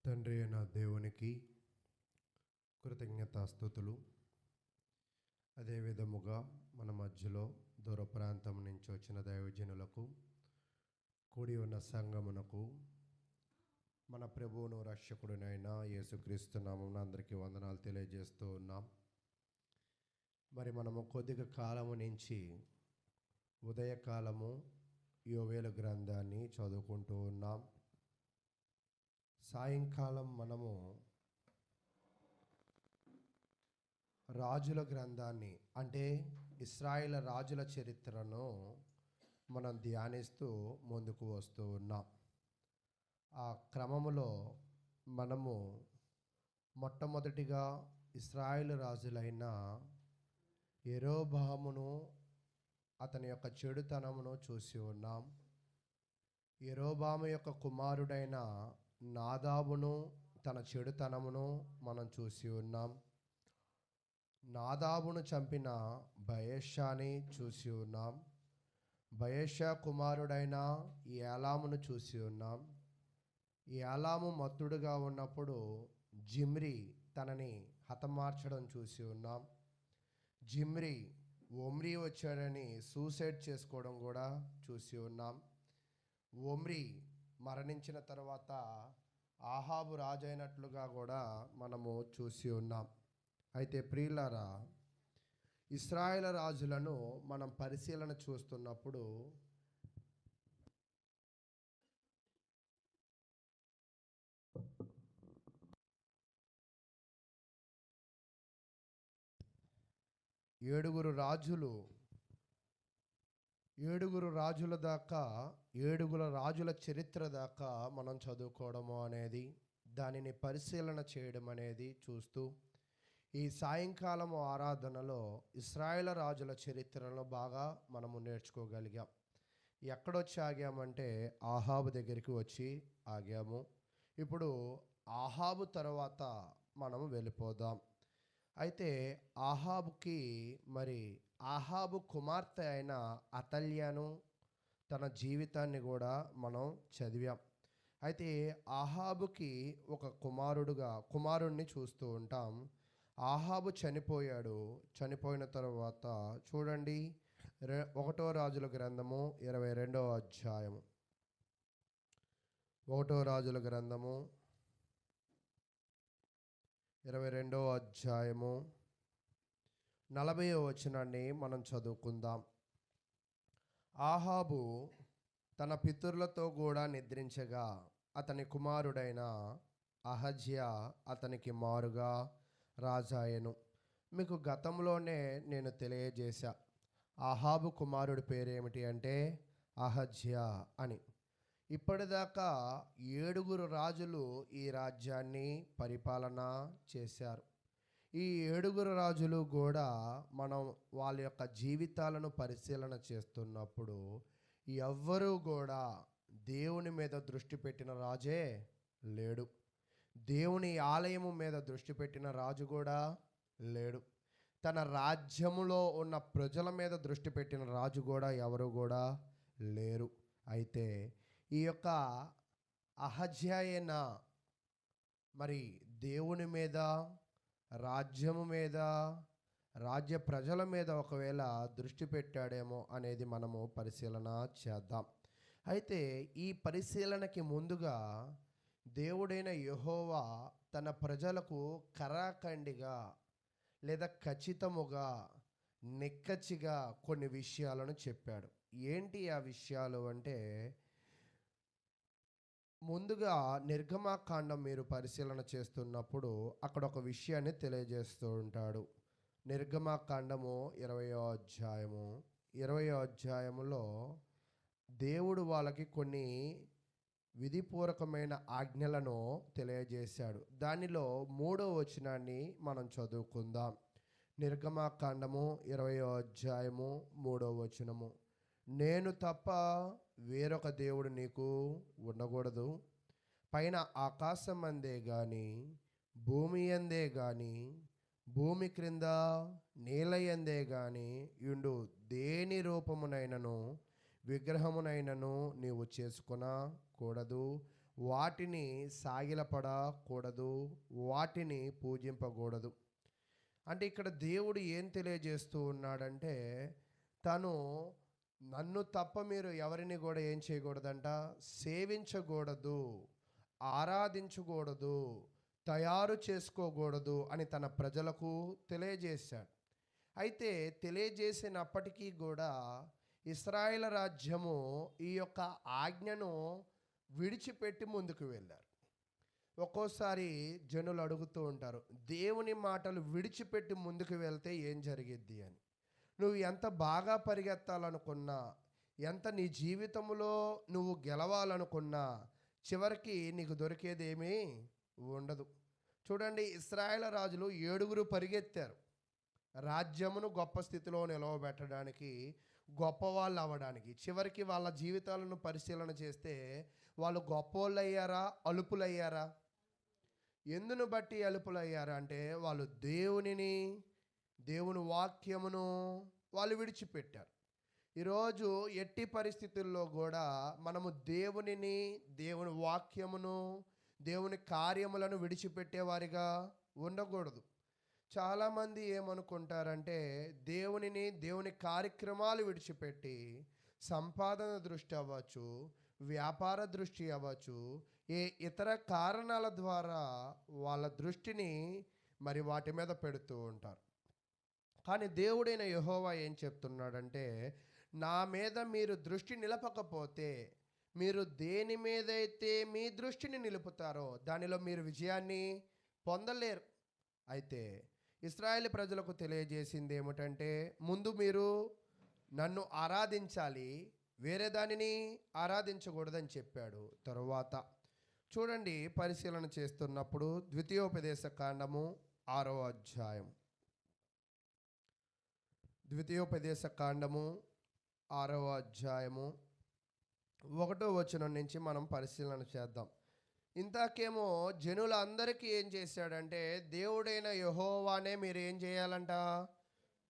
తండ్రి అయిన దేవునికి కృతజ్ఞతాస్తుతులు. అదే విధముగా మన మధ్యలో దూర ప్రాంతం నుంచి వచ్చిన దైవజనులకు, కూడి ఉన్న సంఘమునకు, మన ప్రభువును రక్షకుడినైన యేసుక్రీస్తు నామమున అందరికీ వందనాలు తెలియజేస్తూ ఉన్నాం. మరి మనము కొద్దిగా కాలము నుంచి ఉదయకాలము యోవేలు గ్రంథాన్ని చదువుకుంటూ ఉన్నాం. సాయంకాలం మనము రాజుల గ్రంథాన్ని, అంటే ఇశ్రాయేల్ రాజుల చరిత్రను మనం ధ్యానిస్తూ ముందుకు వస్తూ ఉన్నాం. ఆ క్రమములో మనము మొట్టమొదటిగా ఇశ్రాయేల్ రాజులైన యెరోబామును, అతని యొక్క చెడుతనమును చూసి ఉన్నాం. యెరోబాము యొక్క కుమారుడైన నాదాబును, తన చెడుతనమును మనం చూసి ఉన్నాం. నాదాబును చంపిన బయెషాని చూసి ఉన్నాం. బయెషా కుమారుడైన ఏలామును చూసి ఉన్నాం. ఏలాము మత్తుడుగా ఉన్నప్పుడు జిమ్రి తనని హతమార్చడం చూసి ఉన్నాం. జిమ్రి ఒమ్రీ వచ్చాడని సూసైడ్ చేసుకోవడం కూడా చూసి ఉన్నాం. ఒమ్రీ మరణించిన తర్వాత ఆహాబు రాజైనట్లుగా కూడా మనము చూసి ఉన్నాం. అయితే ప్రియులారా, ఇశ్రాయేల్ రాజులను మనం పరిశీలన చూస్తున్నప్పుడు ఏడుగురు రాజుల చరిత్ర దాకా మనం చదువుకోవడము అనేది, దానిని పరిశీలన చేయడం అనేది చూస్తూ ఈ సాయంకాలము ఆరాధనలో ఇశ్రాయేల్ రాజుల చరిత్రను బాగా మనము నేర్చుకోగలిగాం. ఎక్కడొచ్చి ఆగామంటే ఆహాబు దగ్గరికి వచ్చి ఆగాము. ఇప్పుడు ఆహాబు తర్వాత మనము వెళ్ళిపోదాం. అయితే ఆహాబు కుమార్తె అయిన అతల్యను, తన జీవితాన్ని కూడా మనం చదివాం. అయితే ఆహాబుకి ఒక కుమారుణ్ణి చూస్తూ ఉంటాం. ఆహాబు చనిపోయాడు. చనిపోయిన తర్వాత చూడండి, 1 రాజుల గ్రంథము 22వ అధ్యాయము. 1 రాజుల గ్రంథము 22వ అధ్యాయము 40వ వచనాన్ని మనం చదువుకుందాం. ఆహాబు తన పితరులతో కూడా నిద్రించగా అతని కుమారుడైన అహజ్యా అతనికి మారుగా రాజాయను. మీకు గతంలోనే నేను తెలియజేశా, ఆహాబు కుమారుడి పేరేమిటి అంటే అహజ్యా అని. ఇప్పటిదాకా 7 రాజులు ఈ రాజ్యాన్ని పరిపాలన చేశారు. ఈ 7 రాజులు కూడా మనం వాళ్ళ యొక్క జీవితాలను పరిశీలన చేస్తున్నప్పుడు ఎవ్వరూ కూడా దేవుని మీద దృష్టి పెట్టిన రాజే లేడు. దేవుని ఆలయము మీద దృష్టి పెట్టిన రాజు కూడా లేడు. తన రాజ్యములో ఉన్న ప్రజల మీద దృష్టి పెట్టిన రాజు కూడా ఎవరు కూడా లేరు. అయితే ఈ యొక్క అహజ్యాయన మరి దేవుని మీద, రాజ్యము మీద, రాజ్య ప్రజల మీద ఒకవేళ దృష్టి పెట్టాడేమో అనేది మనము పరిశీలన చేద్దాం. అయితే ఈ పరిశీలనకి ముందుగా దేవుడైన యెహోవా తన ప్రజలకు కరాఖండిగా లేదా ఖచ్చితముగా, నిక్కచ్చిగా కొన్ని విషయాలను చెప్పాడు. ఏంటి ఆ విషయాలు అంటే, ముందుగా నిర్గమాకాండం మీరు పరిశీలన చేస్తున్నప్పుడు అక్కడ ఒక విషయాన్ని తెలియజేస్తూ ఉంటాడు. నిర్గమాకాండము 20వ అధ్యాయములో దేవుడు వాళ్ళకి కొన్ని విధిపూర్వకమైన ఆజ్ఞలను తెలియజేశాడు. దానిలో 3వ వచనాన్ని మనం చదువుకుందాం. నిర్గమాకాండము 20వ అధ్యాయము 3వ వచనము. నేను తప్ప వేరొక దేవుడు నీకు ఉండకూడదు. పైన ఆకాశం అందే గాని, భూమి అందే గాని, భూమి క్రింద నేల యందే గాని యుండు దేని రూపమునైనను విగ్రహమునైనను నీవు చేసుకొనకూడదు. వాటిని సాగిలపడకూడదు, వాటిని పూజింపకూడదు. అంటే ఇక్కడ దేవుడు ఏం తెలియజేస్తూ ఉన్నాడంటే, తను నన్ను తప్ప మీరు ఎవరిని కూడా ఏం చేయకూడదంట, సేవించకూడదు, ఆరాధించకూడదు, తయారు చేసుకోకూడదు అని తన ప్రజలకు తెలియజేశాడు. అయితే తెలియజేసినప్పటికీ కూడా ఇశ్రాయేలు రాజ్యము ఈ యొక్క ఆజ్ఞను విడిచిపెట్టి ముందుకు వెళ్ళారు. ఒక్కోసారి జనులు అడుగుతూ ఉంటారు, దేవుని మాటలు విడిచిపెట్టి ముందుకు వెళ్తే ఏం జరిగిద్ది అని. నువ్వు ఎంత బాగా పరిగెత్తాలనుకున్నా, ఎంత నీ జీవితంలో నువ్వు గెలవాలనుకున్నా, చివరికి నీకు దొరికేదేమీ ఉండదు. చూడండి, ఇశ్రాయేలు రాజులు 7 పరిగెత్తారు రాజ్యమును గొప్ప స్థితిలో నిలవబెట్టడానికి, గొప్పవాళ్ళు అవ్వడానికి. చివరికి వాళ్ళ జీవితాలను పరిశీలన చేస్తే వాళ్ళు గొప్పోళ్ళు అయ్యారా, అలుపులయ్యారా? ఎందును బట్టి అలుపులయ్యారా అంటే, వాళ్ళు దేవుని వాక్యమును వాళ్ళు విడిచిపెట్టారు. ఈరోజు ఎట్టి పరిస్థితుల్లో కూడా మనము దేవుని వాక్యమును, దేవుని కార్యములను విడిచిపెట్టేవారిగా ఉండకూడదు. చాలామంది ఏమనుకుంటారంటే, దేవుని కార్యక్రమాలు విడిచిపెట్టి సంపాదన దృష్టి అవ్వచ్చు, వ్యాపార దృష్టి అవ్వచ్చు, ఏ ఇతర కారణాల ద్వారా వాళ్ళ దృష్టిని మరి వాటి మీద పెడుతూ ఉంటారు. కానీ దేవుడైన యెహోవా ఏం చెప్తున్నాడంటే, నా మీద మీరు దృష్టి నిలపకపోతే, మీరు దేని మీదైతే మీ దృష్టిని నిలుపుతారో దానిలో మీరు విజయాన్ని పొందలేరు. అయితే ఇశ్రాయేలు ప్రజలకు తెలియజేసింది ఏమిటంటే, ముందు మీరు నన్ను ఆరాధించాలి, వేరే దానిని ఆరాధించకూడదని చెప్పాడు. తరువాత చూడండి, పరిశీలన చేస్తున్నప్పుడు ద్వితీయోపదేశ కాండము 6వ అధ్యాయం, ద్వితీయోపదేశ కాండము 6వ అధ్యాయము 1వ వచనం నుంచి మనం పరిశీలన చేద్దాం. ఇంతకేమో జనులందరికీ ఏం చేశాడంటే, దేవుడైన యెహోవానే మీరు ఏం చేయాలంట,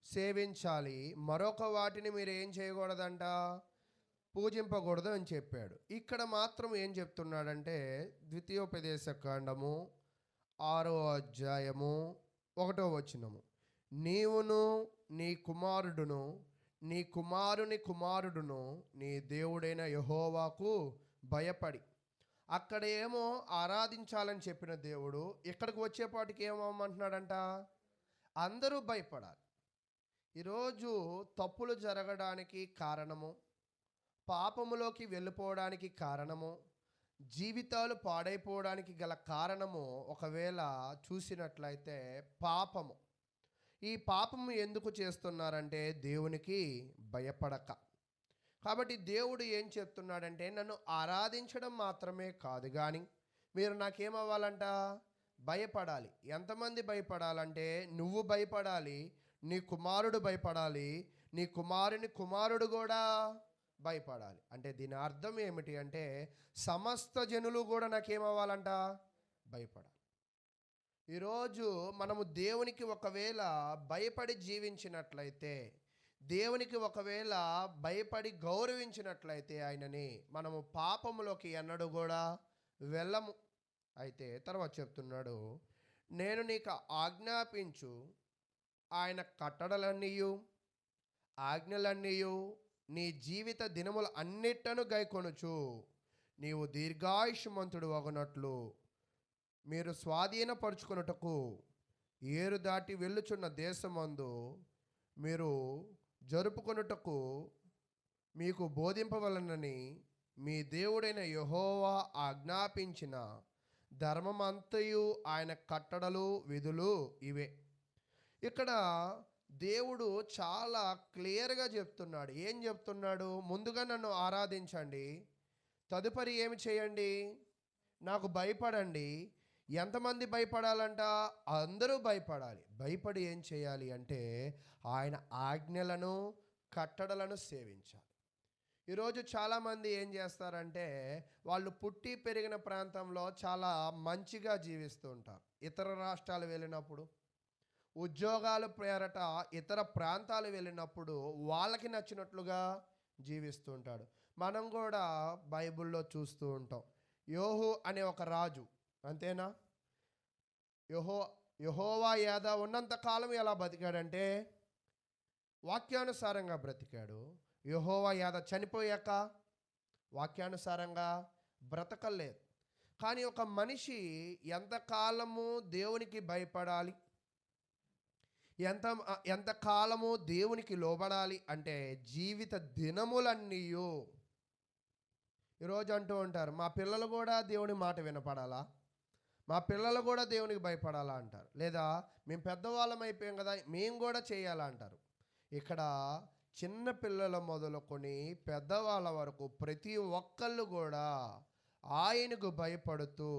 సేవించాలి, మరొక వాటిని మీరు ఏం చేయకూడదంట, పూజింపకూడదు అని చెప్పాడు. ఇక్కడ మాత్రం ఏం చెప్తున్నాడంటే, ద్వితీయోపదేశ కాండము 6వ అధ్యాయము 1వ వచనము, నీవును నీ కుమారుడును నీ కుమారుని కుమారుడును నీ దేవుడైన యెహోవాకు భయపడి. అక్కడ ఏమో ఆరాధించాలని చెప్పిన దేవుడు ఇక్కడికి వచ్చేపాటికి ఏమమ్మంటున్నాడంట, అందరూ భయపడాలి. ఈరోజు తప్పులు జరగడానికి కారణము, పాపములోకి వెళ్ళిపోవడానికి కారణము, జీవితాలు పాడైపోవడానికి గల కారణము ఒకవేళ చూసినట్లయితే పాపము. ఈ పాపము ఎందుకు చేస్తున్నారంటే, దేవునికి భయపడక. కాబట్టి దేవుడు ఏం చెప్తున్నాడంటే, నన్ను ఆరాధించడం మాత్రమే కాదు కానీ మీరు నాకేమవ్వాలంట, భయపడాలి. ఎంతమంది భయపడాలంటే, నువ్వు భయపడాలి, నీ కుమారుడు భయపడాలి, నీ కుమారుని కుమారుడు కూడా భయపడాలి. అంటే దీని అర్థం ఏమిటి అంటే, సమస్త జనులు కూడా నాకేమవ్వాలంట, భయపడాలి. ఈరోజు మనము దేవునికి ఒకవేళ భయపడి జీవించినట్లయితే, దేవునికి ఒకవేళ భయపడి గౌరవించినట్లయితే ఆయనని, మనము పాపములోకి ఎన్నడూ కూడా వెళ్ళము. అయితే తర్వాత చెప్తున్నాడు, నేను నీకు ఆజ్ఞాపించు ఆయన కట్టడలన్నీయు ఆజ్ఞలన్నీయు నీ జీవిత దినముల అన్నిటను గైకొనుచు నీవు దీర్ఘాయుష్మంతుడు అగునట్లు మీరు స్వాధీనపరుచుకొనుటకు ఏరు దాటి వెళ్ళుచున్న దేశమందు మీరు జరుపుకొనుటకు మీకు బోధింపవలనని మీ దేవుడైన యెహోవా ఆజ్ఞాపించిన ధర్మమంతయు ఆయన కట్టడలు విధులు ఇవే. ఇక్కడ దేవుడు చాలా క్లియర్గా చెప్తున్నాడు. ఏం చెప్తున్నాడు? ముందుగా నన్ను ఆరాధించండి, తదుపరి ఏమి చేయండి, నాకు భయపడండి. ఎంతమంది భయపడాలంట? అందరూ భయపడాలి. భయపడి ఏం చేయాలి అంటే, ఆయన ఆజ్ఞలను కట్టడలను సేవించాలి. ఈరోజు చాలామంది ఏం చేస్తారంటే, వాళ్ళు పుట్టి పెరిగిన ప్రాంతంలో చాలా మంచిగా జీవిస్తూ ఉంటారు. ఇతర రాష్ట్రాలు వెళ్ళినప్పుడు, ఉద్యోగాలు పేరట ఇతర ప్రాంతాలు వెళ్ళినప్పుడు వాళ్ళకి నచ్చినట్లుగా జీవిస్తూ ఉంటాడు. మనం కూడా బైబిల్లో చూస్తూ ఉంటాం, యోహు అనే ఒక రాజు, అంతేనా? యెహో యెహోవా యాద ఉన్నంత కాలం ఎలా బతికాడంటే వాక్యానుసారంగా బ్రతికాడు. యెహోవా యాద చనిపోయాక వాక్యానుసారంగా బ్రతకలేదు. కానీ ఒక మనిషి ఎంతకాలము దేవునికి భయపడాలి, ఎంతకాలము దేవునికి లోబడాలి అంటే జీవిత దినములన్నీయు. ఈరోజు అంటూ ఉంటారు, మా పిల్లలు కూడా దేవుని మాట వినపడాలా, మా పిల్లలు కూడా దేవునికి భయపడాలా అంటారు. లేదా మేము పెద్దవాళ్ళం అయిపోయాం కదా మేము కూడా చేయాలా అంటారు. ఇక్కడ చిన్న పిల్లల మొదలుకొని పెద్దవాళ్ళ వరకు ప్రతి ఒక్కళ్ళు కూడా ఆయనకు భయపడుతూ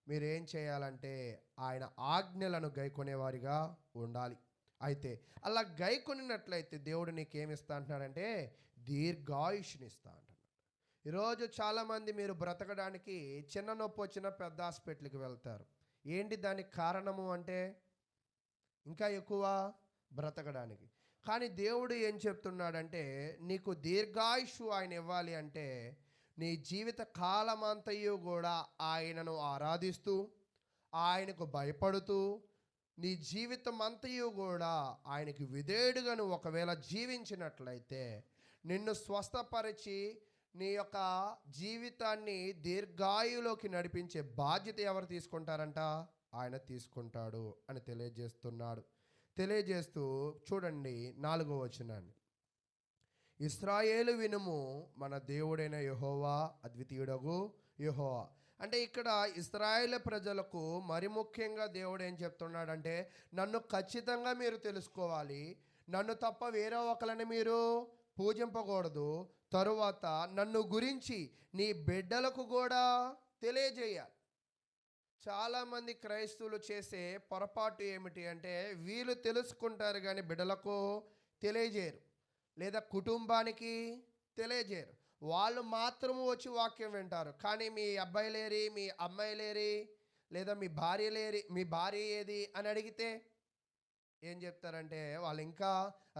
మీరేం చేయాలంటే ఆయన ఆజ్ఞలను గైకొనేవారిగా ఉండాలి. అయితే అలా గైకొనినట్లయితే దేవుడు నీకేమిస్తా అంటున్నాడంటే దీర్ఘాయుష్నిస్తా అంటున్నాడు. ఈరోజు చాలామంది మీరు బ్రతకడానికి చిన్న నొప్పి వచ్చిన పెద్ద హాస్పిటల్కి వెళ్తారు. ఏంటి దానికి కారణము అంటే ఇంకా ఎక్కువ బ్రతకడానికి. కానీ దేవుడు ఏం చెప్తున్నాడంటే నీకు దీర్ఘాయుషు ఆయన ఇవ్వాలి అంటే నీ జీవిత కాలమంతయు కూడా ఆయనను ఆరాధిస్తూ ఆయనకు భయపడుతూ నీ జీవితం అంతయు కూడా ఆయనకి విధేయుడుగా నువ్వు ఒకవేళ జీవించినట్లయితే నిన్ను స్వస్థపరిచి నీ యొక్క జీవితాన్ని దీర్ఘాయులోకి నడిపించే బాధ్యత ఎవరు తీసుకుంటారంట? ఆయన తీసుకుంటాడు అని తెలియజేస్తున్నాడు. తెలియజేస్తూ చూడండి 4వ వచనాన్ని, ఇశ్రాయేలు వినుము, మన దేవుడైన యెహోవా అద్వితీయుడగు యెహోవా. అంటే ఇక్కడ ఇశ్రాయేలు ప్రజలకు మరి ముఖ్యంగా దేవుడు ఏం చెప్తున్నాడంటే నన్ను ఖచ్చితంగా మీరు తెలుసుకోవాలి, నన్ను తప్ప వేరే ఒకరిని మీరు పూజింపకూడదు, తరువాత నన్ను గురించి నీ బిడ్డలకు కూడా తెలియజేయాలి. చాలామంది క్రైస్తవులు చేసే పొరపాటు ఏమిటి అంటే వీళ్ళు తెలుసుకుంటారు కానీ బిడ్డలకు తెలియజేయరు, లేదా కుటుంబానికి తెలియజేయరు. వాళ్ళు మాత్రము వచ్చి వాక్యం వింటారు, కానీ మీ అబ్బాయి లేరి, మీ అమ్మాయి లేరి, లేదా మీ భార్య లేరి, మీ భార్య ఏది అని అడిగితే ఏం చెప్తారంటే వాళ్ళు ఇంకా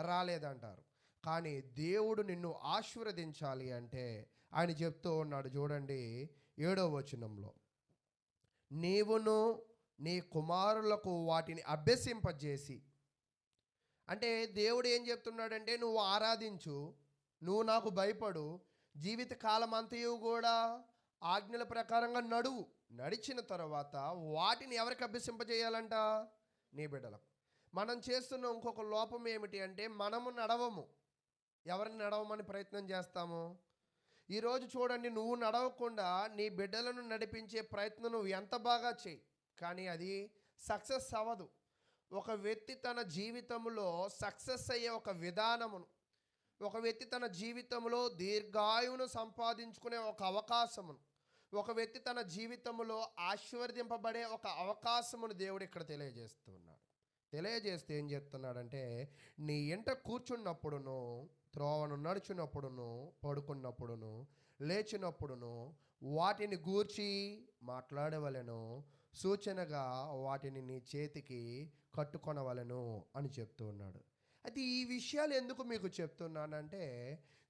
రాలేదంటారు. కానీ దేవుడు నిన్ను ఆశీర్వదించాలి అంటే ఆయన చెప్తూ ఉన్నాడు చూడండి 7వ వచనంలో, నీవును నీ కుమారులకు వాటిని అభ్యసింపజేసి. అంటే దేవుడు ఏం చెప్తున్నాడంటే నువ్వు ఆరాధించు, నువ్వు నాకు భయపడు, జీవిత కాలం అంతయు కూడా ఆజ్ఞల ప్రకారంగా నడువు. నడిచిన తర్వాత వాటిని ఎవరికి అభ్యసింపజేయాలంట? నీ బిడ్డలకు. మనం చేస్తున్న ఇంకొక లోపం ఏమిటి అంటే మనము నడవము, ఎవరిని నడవమని ప్రయత్నం చేస్తాము. ఈరోజు చూడండి, నువ్వు నడవకుండా నీ బిడ్డలను నడిపించే ప్రయత్నం నువ్వు ఎంత బాగా చేయి, కానీ అది సక్సెస్ అవ్వదు. ఒక వ్యక్తి తన జీవితంలో సక్సెస్ అయ్యే ఒక విధానమును, ఒక వ్యక్తి తన జీవితంలో దీర్ఘాయువును సంపాదించుకునే ఒక అవకాశమును, ఒక వ్యక్తి తన జీవితంలో ఆశీర్వదింపబడే ఒక అవకాశమును దేవుడు ఇక్కడ తెలియజేస్తున్నాడు. తెలియజేస్తే ఏం చెప్తున్నాడంటే నీ ఇంట కూర్చున్నప్పుడును, త్రోవను నడుచున్నప్పుడును, పడుకున్నప్పుడును, లేచినప్పుడును వాటిని గూర్చి మాట్లాడవలెను, సూచనగా వాటిని నీ చేతికి కట్టుకొనవలెను అని చెప్తూ ఉన్నాడు. అయితే ఈ విషయాలు ఎందుకు మీకు చెప్తున్నానంటే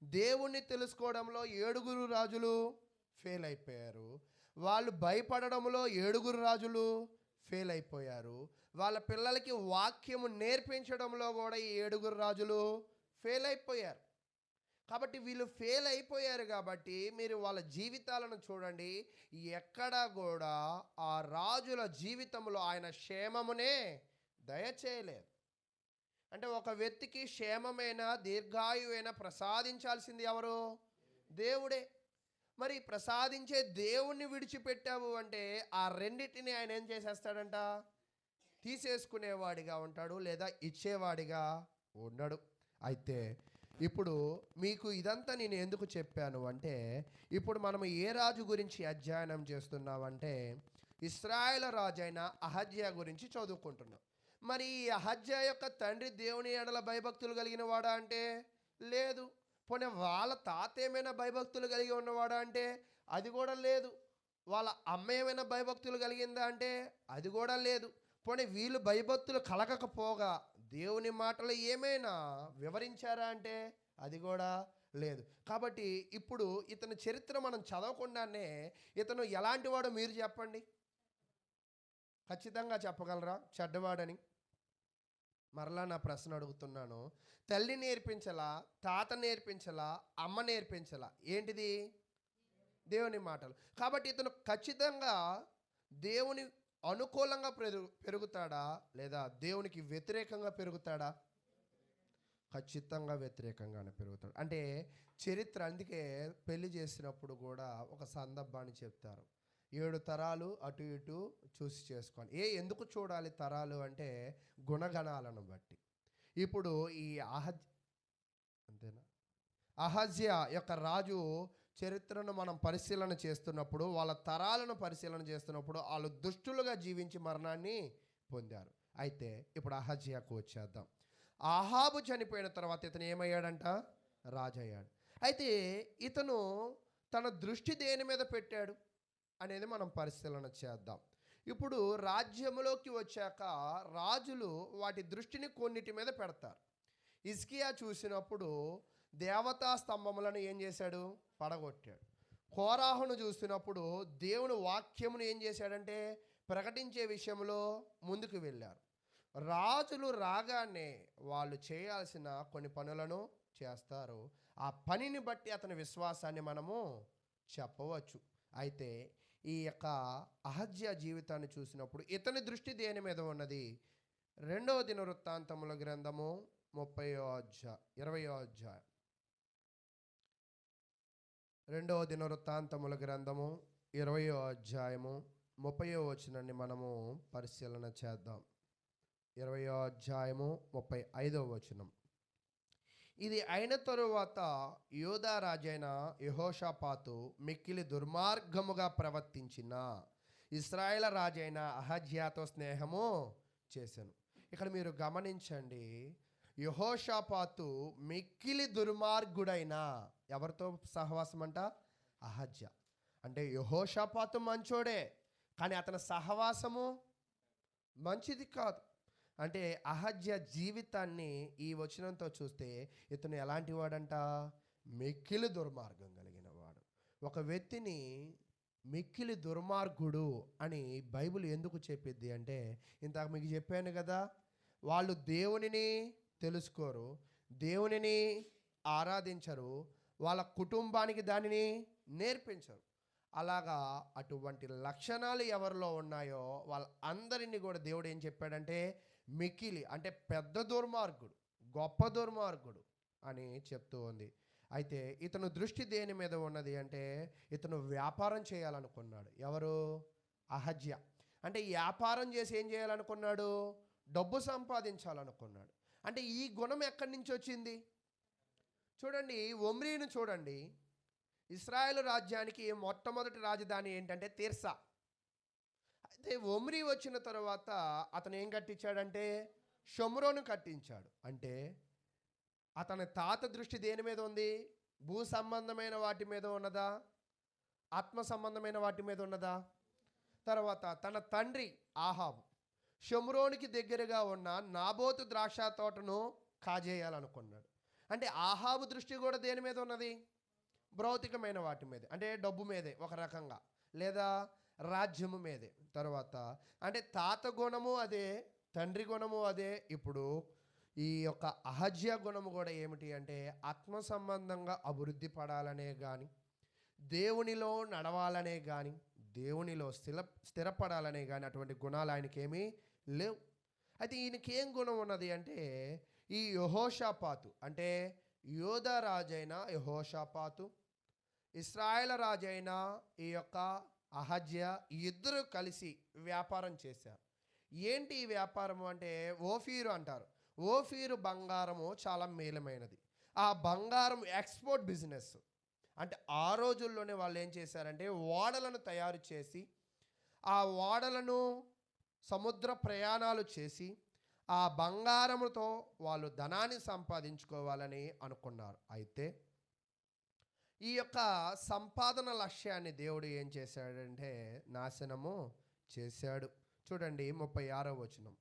దేవుణ్ణి తెలుసుకోవడంలో 7 రాజులు ఫెయిల్ అయిపోయారు, వాళ్ళు భయపడడంలో 7 రాజులు ఫెయిల్ అయిపోయారు, వాళ్ళ పిల్లలకి వాక్యము నేర్పించడంలో కూడా ఈ 7 రాజులు ఫెయిల్ అయిపోయారు. కాబట్టి వీళ్ళు ఫెయిల్ అయిపోయారు కాబట్టి మీరు వాళ్ళ జీవితాలను చూడండి, ఎక్కడా కూడా ఆ రాజుల జీవితంలో ఆయన క్షేమమునే దయచేయలేదు. అంటే ఒక వ్యక్తికి క్షేమమైన దీర్ఘాయువైన ప్రసాదించాల్సింది ఎవరు? దేవుడే. మరి ప్రసాదించే దేవుణ్ణి విడిచిపెట్టావు అంటే ఆ రెండింటిని ఆయన ఏం చేసేస్తాడంట? తీసేసుకునేవాడిగా ఉంటాడు, లేదా ఇచ్చేవాడిగా ఉండడు. అయితే ఇప్పుడు మీకు ఇదంతా నేను ఎందుకు చెప్పాను అంటే ఇప్పుడు మనం ఏ రాజు గురించి అధ్యయనం చేస్తున్నామంటే ఇశ్రాయేలు రాజు అయిన అహజ్యా గురించి చదువుకుంటున్నాం. మరి ఈ అహజ్యా యొక్క తండ్రి దేవుని ఎడల భయభక్తులు కలిగిన వాడా అంటే లేదు. పోనీ వాళ్ళ తాత ఏమైనా భయభక్తులు కలిగి ఉన్నవాడా అంటే అది కూడా లేదు. వాళ్ళ అమ్మ ఏమైనా భయభక్తులు కలిగిందా అంటే అది కూడా లేదు. పోనీ వీళ్ళు భయభక్తులు కలగకపోగా దేవుని మాటలు ఏమైనా వివరించారా అంటే అది కూడా లేదు. కాబట్టి ఇప్పుడు ఇతని చరిత్ర మనం చదవకుండానే ఇతను ఎలాంటి వాడో మీరు చెప్పండి. ఖచ్చితంగా చెప్పగలరా చెడ్డవాడని? మరలా నా ప్రశ్న అడుగుతున్నాను. తల్లి నేర్పించలా, తాత నేర్పించలా, అమ్మ నేర్పించలా, ఏంటిది? దేవుని మాటలు. కాబట్టి ఇతను ఖచ్చితంగా దేవుని అనుకూలంగా పెరుగుతాడా? లేదా దేవునికి వ్యతిరేకంగా పెరుగుతాడా? ఖచ్చితంగా వ్యతిరేకంగానే పెరుగుతాడు. అంటే చరిత్ర అందుకే పెళ్లి చేసినప్పుడు కూడా ఒక సందర్భాన్ని చెప్తారు. 7 తరాలు అటు ఇటు చూసి చేసుకోవాలి. ఎందుకు చూడాలి తరాలు అంటే గుణగణాలను బట్టి. ఇప్పుడు ఈ అంతేనా? అహజ్యా యొక్క రాజు చరిత్రను మనం పరిశీలన చేస్తున్నప్పుడు, వాళ్ళ తరాలను పరిశీలన చేస్తున్నప్పుడు వాళ్ళు దుష్టులుగా జీవించి మరణాన్ని పొందారు. అయితే ఇప్పుడు అహజ్యాకు వచ్చేద్దాం. ఆహాబు చనిపోయిన తర్వాత ఇతను ఏమయ్యాడంట? రాజు అయ్యాడు. అయితే ఇతను తన దృష్టి దేని మీద పెట్టాడు అనేది మనం పరిశీలన చేద్దాం. ఇప్పుడు రాజ్యంలోకి వచ్చాక రాజులు వాటి దృష్టిని కొన్నిటి మీద పెడతారు. హిజ్కియా చూసినప్పుడు దేవతా స్తంభములను ఏం చేశాడు? పడగొట్టాడు. కోరాహును చూసినప్పుడు దేవుని వాక్యమును ఏం చేశాడంటే ప్రకటించే విషయంలో ముందుకు వెళ్ళారు. రాజులు రాగానే వాళ్ళు చేయాల్సిన కొన్ని పనులను చేస్తారు. ఆ పనిని బట్టి అతని విశ్వాసాన్ని మనము చెప్పవచ్చు. అయితే ఈ యొక్క అహజ్యా జీవితాన్ని చూసినప్పుడు ఇతని దృష్టి దేని మీద ఉన్నది? 2వ దినవృత్తాంతముల గ్రంథము 20వ అధ్యాయం. 2వ దినవృత్తాంతముల గ్రంథము 20వ అధ్యాయము 30వ వచనాన్ని మనము పరిశీలన చేద్దాం. 20వ అధ్యాయము 35వ వచనం. ఇది అయిన తరువాత యూదా రాజైన యెహోషాపాతు మిక్కిలి దుర్మార్గముగా ప్రవర్తించిన ఇశ్రాయేలు రాజైన అహజ్యాతో స్నేహము చేశాను. ఇక్కడ మీరు గమనించండి, యెహోషాపాతు మిక్కిలి దుర్మార్గుడైన ఎవరితో సహవాసం అంట? అహజ్యా. అంటే యెహోషాపాతు మంచోడే, కానీ అతని సహవాసము మంచిది కాదు. అంటే అహజ్యా జీవితాన్ని ఈ వచనంతో చూస్తే ఇతను ఎలాంటి వాడంట? మిక్కిలి దుర్మార్గం కలిగిన వాడు. ఒక వ్యక్తిని మిక్కిలి దుర్మార్గుడు అని బైబిల్ ఎందుకు చెప్పిద్ది అంటే, ఇంతకు మీకు చెప్పాను కదా, వాళ్ళు దేవునిని తెలుసుకోరు, దేవునిని ఆరాధించరు, వాళ్ళ కుటుంబానికి దానిని నేర్పించరు. అలాగా అటువంటి లక్షణాలు ఎవరిలో ఉన్నాయో వాళ్ళందరినీ కూడా దేవుడు ఏం చెప్పాడంటే మిక్కిలి అంటే పెద్ద దుర్మార్గుడు, గొప్ప దుర్మార్గుడు అని చెప్తూ ఉంది. అయితే ఇతను దృష్టి దేని మీద ఉన్నది అంటే ఇతను వ్యాపారం చేయాలనుకున్నాడు. ఎవరు? అహజ్యా. అంటే వ్యాపారం చేసి ఏం చేయాలనుకున్నాడు? డబ్బు సంపాదించాలనుకున్నాడు. అంటే ఈ గుణం ఎక్కడి నుంచి వచ్చింది? చూడండి, ఒమ్రీని చూడండి. ఇశ్రాయేలు రాజ్యానికి మొట్టమొదటి రాజధాని ఏంటంటే తీర్సా. అయితే ఒమ్రీ వచ్చిన తర్వాత అతను ఏం కట్టించాడంటే షోమ్రోను కట్టించాడు. అంటే అతని తాత దృష్టి దేని మీద ఉంది? భూ సంబంధమైన వాటి మీద ఉన్నదా? ఆత్మ సంబంధమైన వాటి మీద ఉన్నదా? తర్వాత తన తండ్రి ఆహాబు షోమ్రోనుకి దగ్గరగా ఉన్న నాబోతు ద్రాక్ష తోటను కాజేయాలనుకున్నాడు. అంటే ఆహాబు దృష్టి కూడా దేని మీద ఉన్నది? భౌతికమైన వాటి మీద, అంటే డబ్బు మీదే ఒక రకంగా, లేదా రాజ్యము మీదే. తర్వాత అంటే తాత గుణము అదే, తండ్రి గుణము అదే. ఇప్పుడు ఈ యొక్క అహజ్యా గుణము కూడా ఏమిటి అంటే ఆత్మ సంబంధంగా అభివృద్ధి పడాలనే కానీ, దేవునిలో నడవాలనే కానీ, దేవునిలో స్థిరపడాలనే కానీ అటువంటి గుణాలు ఆయనకి ఏమీ లేవు. అయితే ఈయనకి ఏం గుణం ఉన్నది అంటే ఈ యెహోషాపాతు అంటే యూదా రాజైన యెహోషాపాతు, ఇశ్రాయేలు రాజైన ఈ యొక్క అహజ్యా, ఇద్దరు కలిసి వ్యాపారం చేశారు. ఏంటి ఈ వ్యాపారము అంటే ఓఫీరు అంటారు. ఓఫీరు బంగారము చాలా మేలమైనది. ఆ బంగారం ఎక్స్పోర్ట్ బిజినెస్. అంటే ఆ రోజుల్లోనే వాళ్ళు ఏం చేశారంటే ఓడలను తయారు చేసి ఆ ఓడలను సముద్ర ప్రయాణాలు చేసి ఆ బంగారముతో వాళ్ళు ధనాన్ని సంపాదించుకోవాలని అనుకున్నారు. అయితే ఈ యొక్క సంపాదన లక్ష్యాన్ని దేవుడు ఏం చేశాడంటే నాశనము చేశాడు. చూడండి 36వ వచనం.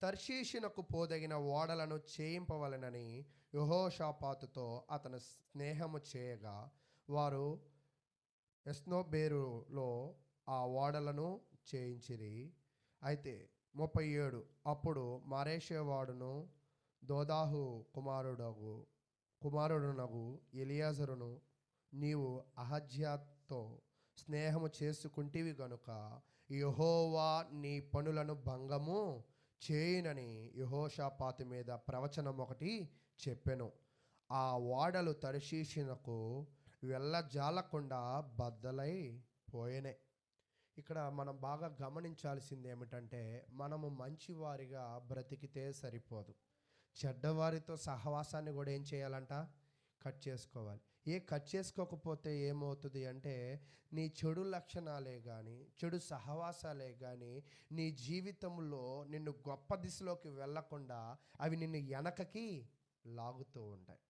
తర్షీషునకు పోదగిన ఓడలను చేయింపవలెనని యెహోషాపాతుతో అతను స్నేహము చేయగా, వారు ఎస్నోబేరులో ఆ ఓడలను చేయించిరి. అయితే 37 అప్పుడు మారేషేవాడును దోదాహు కుమారుడునగు ఎలియాజరును, నీవు అహజ్యాతో స్నేహము చేసుకుంటివి గనుక యెహోవా నీ పనులను భంగము చేయునని యెహోషాపాతు మీద ప్రవచనం ఒకటి చెప్పెను. ఆ ఓడలు తర్షీషునకు వెళ్ళజాలకుండా బద్దలై పోయెనే. ఇక్కడ మనం బాగా గమనించాల్సింది ఏమిటంటే, మనము మంచివారిగా బ్రతికితే సరిపోదు, చెడ్డవారితో సహవాసాన్ని కూడా ఏం చేయాలంట? కట్ చేసుకోవాలి. కట్ చేసుకోకపోతే ఏమవుతుంది అంటే, నీ చెడు లక్షణాలే కానీ, చెడు సహవాసాలే కానీ నీ జీవితంలో నిన్ను గొప్ప దిశలోకి వెళ్ళకుండా అవి నిన్ను వెనకకి లాగుతూ ఉంటాయి.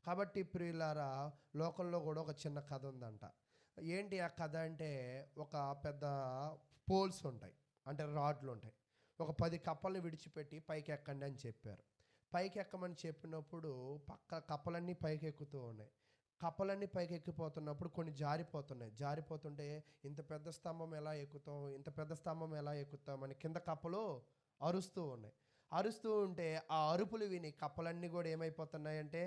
కాబట్టి ప్రియులారా, లోకంలో కూడా ఒక చిన్న కథ ఉందంట. ఏంటి ఆ కథ అంటే, ఒక పెద్ద పోల్స్ ఉంటాయి, అంటే రాడ్లు ఉంటాయి. ఒక 10 కప్పల్ని విడిచిపెట్టి పైకి ఎక్కండి అని చెప్పారు. పైకి ఎక్కమని చెప్పినప్పుడు కప్పలన్నీ పైకి ఎక్కుతూ ఉన్నాయి. కప్పలన్నీ పైకి ఎక్కిపోతున్నప్పుడు కొన్ని జారిపోతుంటే ఇంత పెద్ద స్తంభం ఎలా ఎక్కుతాం, ఇంత పెద్ద స్తంభం ఎలా ఎక్కుతామని కింద కప్పలు అరుస్తూ ఉన్నాయి. అరుస్తూ ఉంటే ఆ అరుపులు విని కప్పలన్నీ కూడా ఏమైపోతున్నాయంటే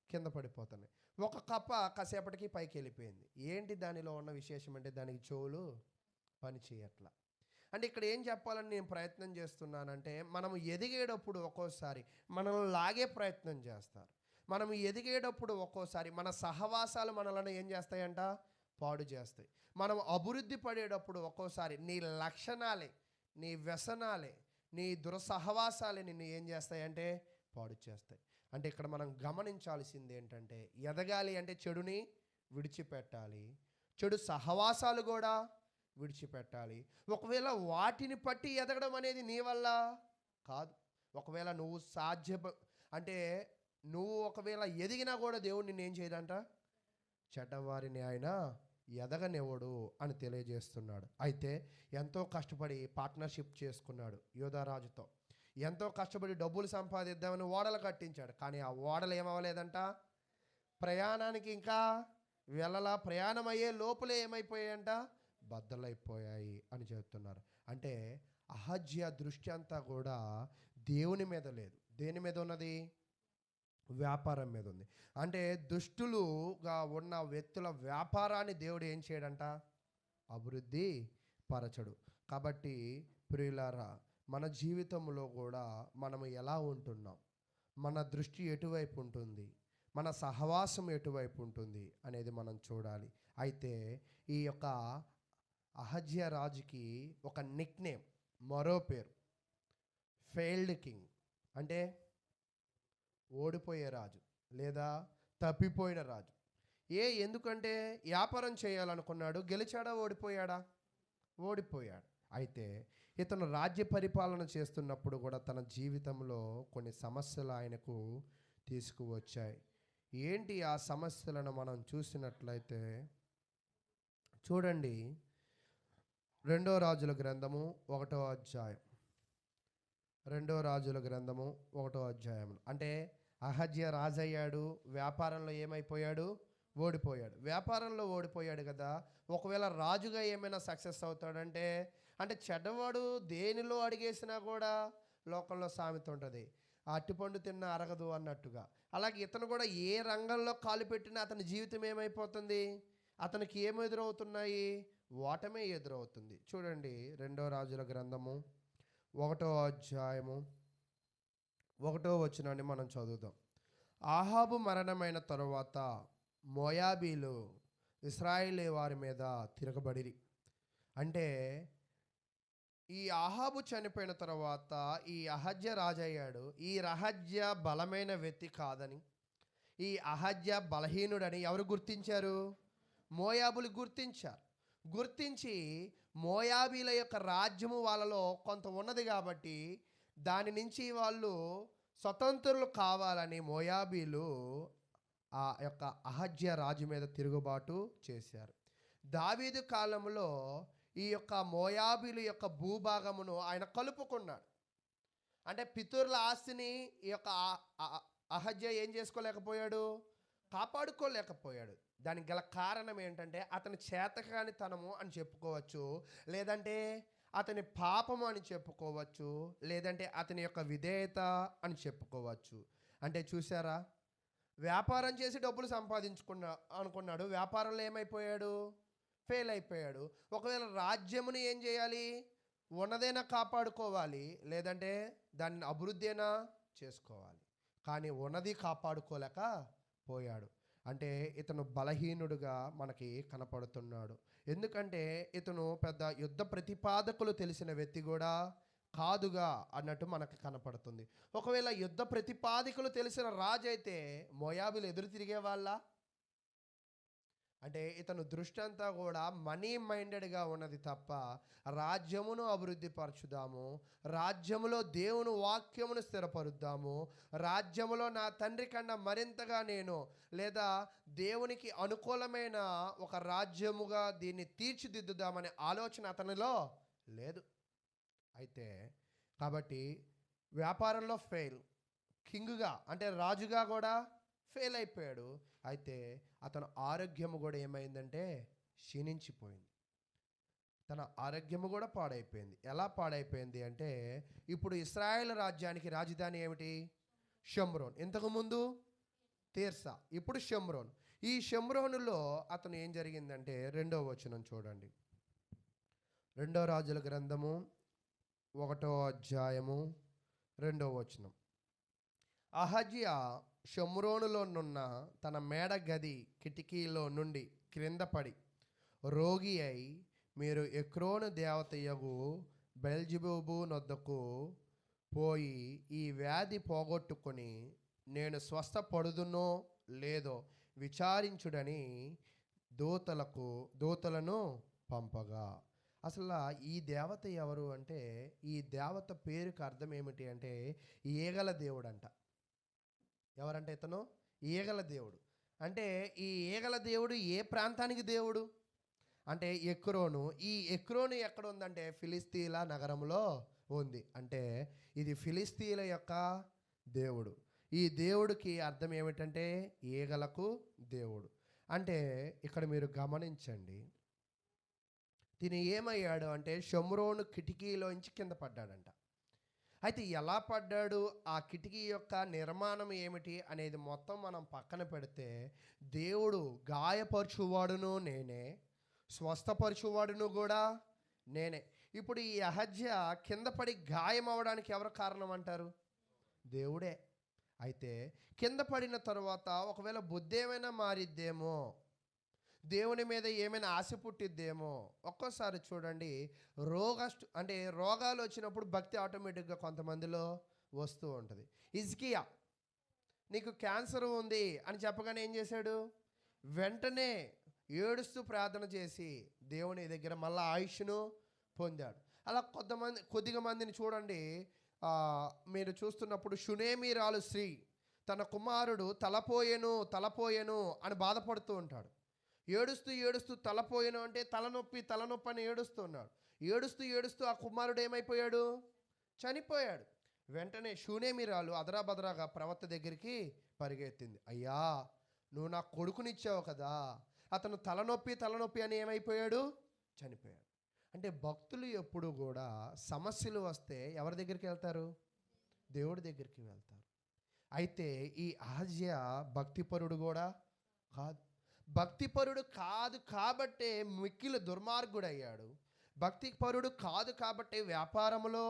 కింద పడిపోతున్నాయి. ఒక కప్ప కాసేపటికి పైకి వెళ్ళిపోయింది. ఏంటి దానిలో ఉన్న విశేషం అంటే, దానికి చెవులు పని చేయట్లా. అంటే ఇక్కడ ఏం చెప్పాలని నేను ప్రయత్నం చేస్తున్నానంటే, మనము ఎదిగేటప్పుడు ఒక్కోసారి మనల్ని లాగే ప్రయత్నం చేస్తారు. మనం ఎదిగేటప్పుడు ఒక్కోసారి మన సహవాసాలు మనలను ఏం చేస్తాయంట? పాడు చేస్తాయి. మనం అభివృద్ధి పడేటప్పుడు ఒక్కోసారి నీ లక్షణాలే, నీ వ్యసనాలే, నీ దురసహవాసాలే నిన్ను ఏం చేస్తాయంటే పాడు చేస్తాయి. అంటే ఇక్కడ మనం గమనించాల్సింది ఏంటంటే, ఎదగాలి అంటే చెడుని విడిచిపెట్టాలి, చెడు సహవాసాలు కూడా విడిచిపెట్టాలి. ఒకవేళ వాటిని పట్టి ఎదగడం అనేది నీ వల్ల కాదు. ఒకవేళ నువ్వు అంటే నువ్వు ఒకవేళ ఎదిగినా కూడా దేవుడు నిన్ను ఏం చేయడంట? చెడ్డవారిని ఆయన ఎదగనివ్వడు అని తెలియజేస్తున్నాడు. అయితే ఎంతో కష్టపడి పార్ట్నర్షిప్ చేసుకున్నాడు యోధారాజుతో. ఎంతో కష్టపడి డబ్బులు సంపాదిద్దామని ఓడలు కట్టించాడు. కానీ ఆ ఓడలు ఏమవ్వలేదంట? ప్రయాణానికి ఇంకా ప్రయాణం అయ్యే లోపలే ఏమైపోయాయంట? బద్దలైపోయాయి అని చెప్తున్నారు. అంటే అహజ్యా దృష్టి అంతా కూడా దేవుని మీద లేదు. దేని మీద ఉన్నది? వ్యాపారం మీద ఉంది. అంటే దుష్టులుగా ఉన్న వ్యక్తుల వ్యాపారాన్ని దేవుడు ఏం చేయడంట? అభివృద్ధి పరచడు. కాబట్టి ప్రియులారా, మన జీవితంలో కూడా మనము ఎలా ఉంటున్నాం, మన దృష్టి ఎటువైపు ఉంటుంది, మన సహవాసం ఎటువైపు ఉంటుంది అనేది మనం చూడాలి. అయితే ఈ యొక్క అహజ్యా రాజుకి ఒక నిక్ నేమ్, మరో పేరు ఫెయిల్డ్ కింగ్, అంటే ఓడిపోయే రాజు లేదా తప్పిపోయిన రాజు. ఎందుకంటే వ్యాపారం చేయాలనుకున్నాడు, గెలిచాడా ఓడిపోయాడా? ఓడిపోయాడు. అయితే ఇతను రాజ్య పరిపాలన చేస్తున్నప్పుడు కూడా తన జీవితంలో కొన్ని సమస్యలు ఆయనకు తీసుకువచ్చాయి. ఏంటి ఆ సమస్యలను మనం చూసినట్లయితే చూడండి, 2 రాజుల గ్రంథము 1వ అధ్యాయం. 2 రాజుల గ్రంథము 1వ అధ్యాయం. అంటే అహజ్యా రాజయ్యాడు, వ్యాపారంలో ఏమైపోయాడు? ఓడిపోయాడు. వ్యాపారంలో ఓడిపోయాడు కదా, ఒకవేళ రాజుగా ఏమైనా సక్సెస్ అవుతాడంటే, అంటే చెడ్డవాడు దేనిలో అడిగేసినా కూడా లోకంలో సామెత ఉంటుంది, అట్టిపండు తిన్నా అరగదు అన్నట్టుగా. అలాగే ఇతను కూడా ఏ రంగంలో కాలు పెట్టినా అతని జీవితం ఏమైపోతుంది? అతనికి ఏమి ఎదురవుతున్నాయి? ఓటమే ఎదురవుతుంది. చూడండి, 2 రాజుల గ్రంథము 1వ అధ్యాయము 1వ వచనాన్ని మనం చదువుదాం. ఆహాబు మరణమైన తరువాత మోయాబీలు ఇశ్రాయేలు వారి మీద తిరగబడిరి. అంటే ఈ ఆహాబు చనిపోయిన తర్వాత ఈ అహజ్యా రాజయ్యాడు. ఈ అహజ్యా బలమైన వ్యక్తి కాదని, ఈ అహజ్యా బలహీనుడని ఎవరు గుర్తించారు? మోయాబులు గుర్తించారు. గుర్తించి మోయాబీల యొక్క రాజ్యము వాళ్ళలో కొంత ఉన్నది కాబట్టి దాని నుంచి వాళ్ళు స్వతంత్రులు కావాలని మోయాబీలు ఆ యొక్క అహజ్యా రాజు మీద తిరుగుబాటు చేశారు. దావీదు కాలంలో ఈ యొక్క మోయాబీలు యొక్క భూభాగమును ఆయన కలుపుకున్నాడు. అంటే పితరుల ఆస్తిని ఈ యొక్క అహజ్యా ఏం చేసుకోలేకపోయాడు, కాపాడుకోలేకపోయాడు. దానికి గల కారణం ఏంటంటే అతని చేతకానితనము అని చెప్పుకోవచ్చు, లేదంటే అతని పాపము అని చెప్పుకోవచ్చు, లేదంటే అతని యొక్క విధేయత అని చెప్పుకోవచ్చు. అంటే చూసారా, వ్యాపారం చేసి డబ్బులు అనుకున్నాడు, వ్యాపారంలో ఏమైపోయాడు, ఫెయిల్ అయిపోయాడు. ఒకవేళ రాజ్యముని ఏం చేయాలి, ఉన్నదైనా కాపాడుకోవాలి, లేదంటే దాన్ని అభివృద్ధి అయినా చేసుకోవాలి. కానీ ఉన్నది కాపాడుకోలేక పోయాడు. అంటే ఇతను బలహీనుడుగా మనకి కనపడుతున్నాడు. ఎందుకంటే ఇతను పెద్ద యుద్ధ ప్రతిపాదకులు తెలిసిన వ్యక్తి కూడా కాదుగా అన్నట్టు మనకు కనపడుతుంది. ఒకవేళ యుద్ధ ప్రతిపాదకులు తెలిసిన రాజు అయితే మోయాబులు ఎదురు తిరిగే వాళ్ళ, అంటే ఇతను దృష్టి అంతా కూడా మనీ మైండెడ్గా ఉన్నది తప్ప రాజ్యమును అభివృద్ధి పరచుదాము, రాజ్యములో దేవుని వాక్యమును స్థిరపరుద్దాము, రాజ్యములో నా తండ్రి కన్నా మరింతగా నేను, లేదా దేవునికి అనుకూలమైన ఒక రాజ్యముగా దీన్ని తీర్చిదిద్దుదామనే ఆలోచన అతనిలో లేదు. అయితే కాబట్టి వ్యాపారంలో ఫెయిల్, కింగ్గా అంటే రాజుగా కూడా ఫెయిల్ అయిపోయాడు. అయితే అతని ఆరోగ్యము కూడా ఏమైందంటే క్షీణించిపోయింది. తన ఆరోగ్యము కూడా పాడైపోయింది. ఎలా పాడైపోయింది అంటే, ఇప్పుడు ఇశ్రాయేల్ రాజ్యానికి రాజధాని ఏమిటి, షమ్రోన్. ఇంతకుముందు తీర్సా, ఇప్పుడు షమ్రోన్. ఈ షమ్రోనులో అతను ఏం జరిగిందంటే, 2వ వచనం చూడండి. 2 రాజుల గ్రంథము 1వ అధ్యాయము 2వ వచనం. అహజ్యా షమ్రోనులోనున్న తన మేడ గది కిటికీలో నుండి క్రింద పడి రోగి అయి, మీరు ఎక్రోను దేవతయగు బెల్జెబూబు నొద్దకు పోయి ఈ వ్యాధి పోగొట్టుకొని నేను స్వస్థపడుదునో లేదో విచారించుడని దూతలను పంపగా. అసలు ఈ దేవత ఎవరు అంటే, ఈ దేవత పేరుకి అర్థం ఏమిటి అంటే ఈగల దేవుడు అంట. ఎవరంటే ఇతను ఈగల దేవుడు. అంటే ఈ ఈగల దేవుడు ఏ ప్రాంతానికి దేవుడు అంటే ఎక్రోను. ఈ ఎక్రోను ఎక్కడ ఉందంటే ఫిలిస్తీన్ల నగరంలో ఉంది. అంటే ఇది ఫిలిస్తీన్ల యొక్క దేవుడు. ఈ దేవుడికి అర్థం ఏమిటంటే ఈగలకు దేవుడు. అంటే ఇక్కడ మీరు గమనించండి, తిని ఏమయ్యాడు అంటే షమ్రోను కిటికీలోంచి కింద పడ్డాడంట. అయితే ఎలా పడ్డాడు, ఆ కిటికీ యొక్క నిర్మాణం ఏమిటి అనేది మొత్తం మనం పక్కన పెడితే, దేవుడు గాయపరచువాడును నేనే, స్వస్థపరచువాడును కూడా నేనే. ఇప్పుడు ఈ అహజ్యా కింద పడి గాయం అవడానికి ఎవరు కారణం అంటారు, దేవుడే. అయితే కింద పడిన తర్వాత ఒకవేళ బుద్ధి ఏమైనా మారిద్దేమో, దేవుని మీద ఏమైనా ఆశ పుట్టిద్దేమో. ఒక్కోసారి చూడండి, అంటే రోగాలు వచ్చినప్పుడు భక్తి ఆటోమేటిక్గా కొంతమందిలో వస్తూ ఉంటుంది. హిజ్కియా నీకు క్యాన్సర్ ఉంది అని చెప్పగానే ఏం చేశాడు, వెంటనే ఏడుస్తూ ప్రార్థన చేసి దేవుని దగ్గర మళ్ళీ ఆయుష్ను పొందాడు. అలా కొద్దిగా మందిని చూడండి, మీరు చూస్తున్నప్పుడు షునేమీరాలు స్త్రీ తన కుమారుడు తలపోయెను అని బాధపడుతూ ఉంటాడు. ఏడుస్తూ తలపోయెను అంటే తలనొప్పి అని ఏడుస్తున్నాడు. ఏడుస్తూ ఆ కుమారుడు ఏమైపోయాడు, చనిపోయాడు. వెంటనే షూనేమిరాలు అదరాబదరాగా ప్రవక్త దగ్గరికి పరిగెత్తింది. అయ్యా, నువ్వు నా కొడుకునిచ్చావు కదా, అతను తలనొప్పి అని ఏమైపోయాడు, చనిపోయాడు. అంటే భక్తులు ఎప్పుడు కూడా సమస్యలు వస్తే ఎవరి దగ్గరికి వెళ్తారు, దేవుడి దగ్గరికి వెళ్తారు. అయితే ఈ అహజ్యా భక్తిపరుడు కూడా కాదు. భక్తిపరుడు కాదు కాబట్టే మిక్కిలి దుర్మార్గుడయ్యాడు. భక్తిపరుడు కాదు కాబట్టే వ్యాపారంలో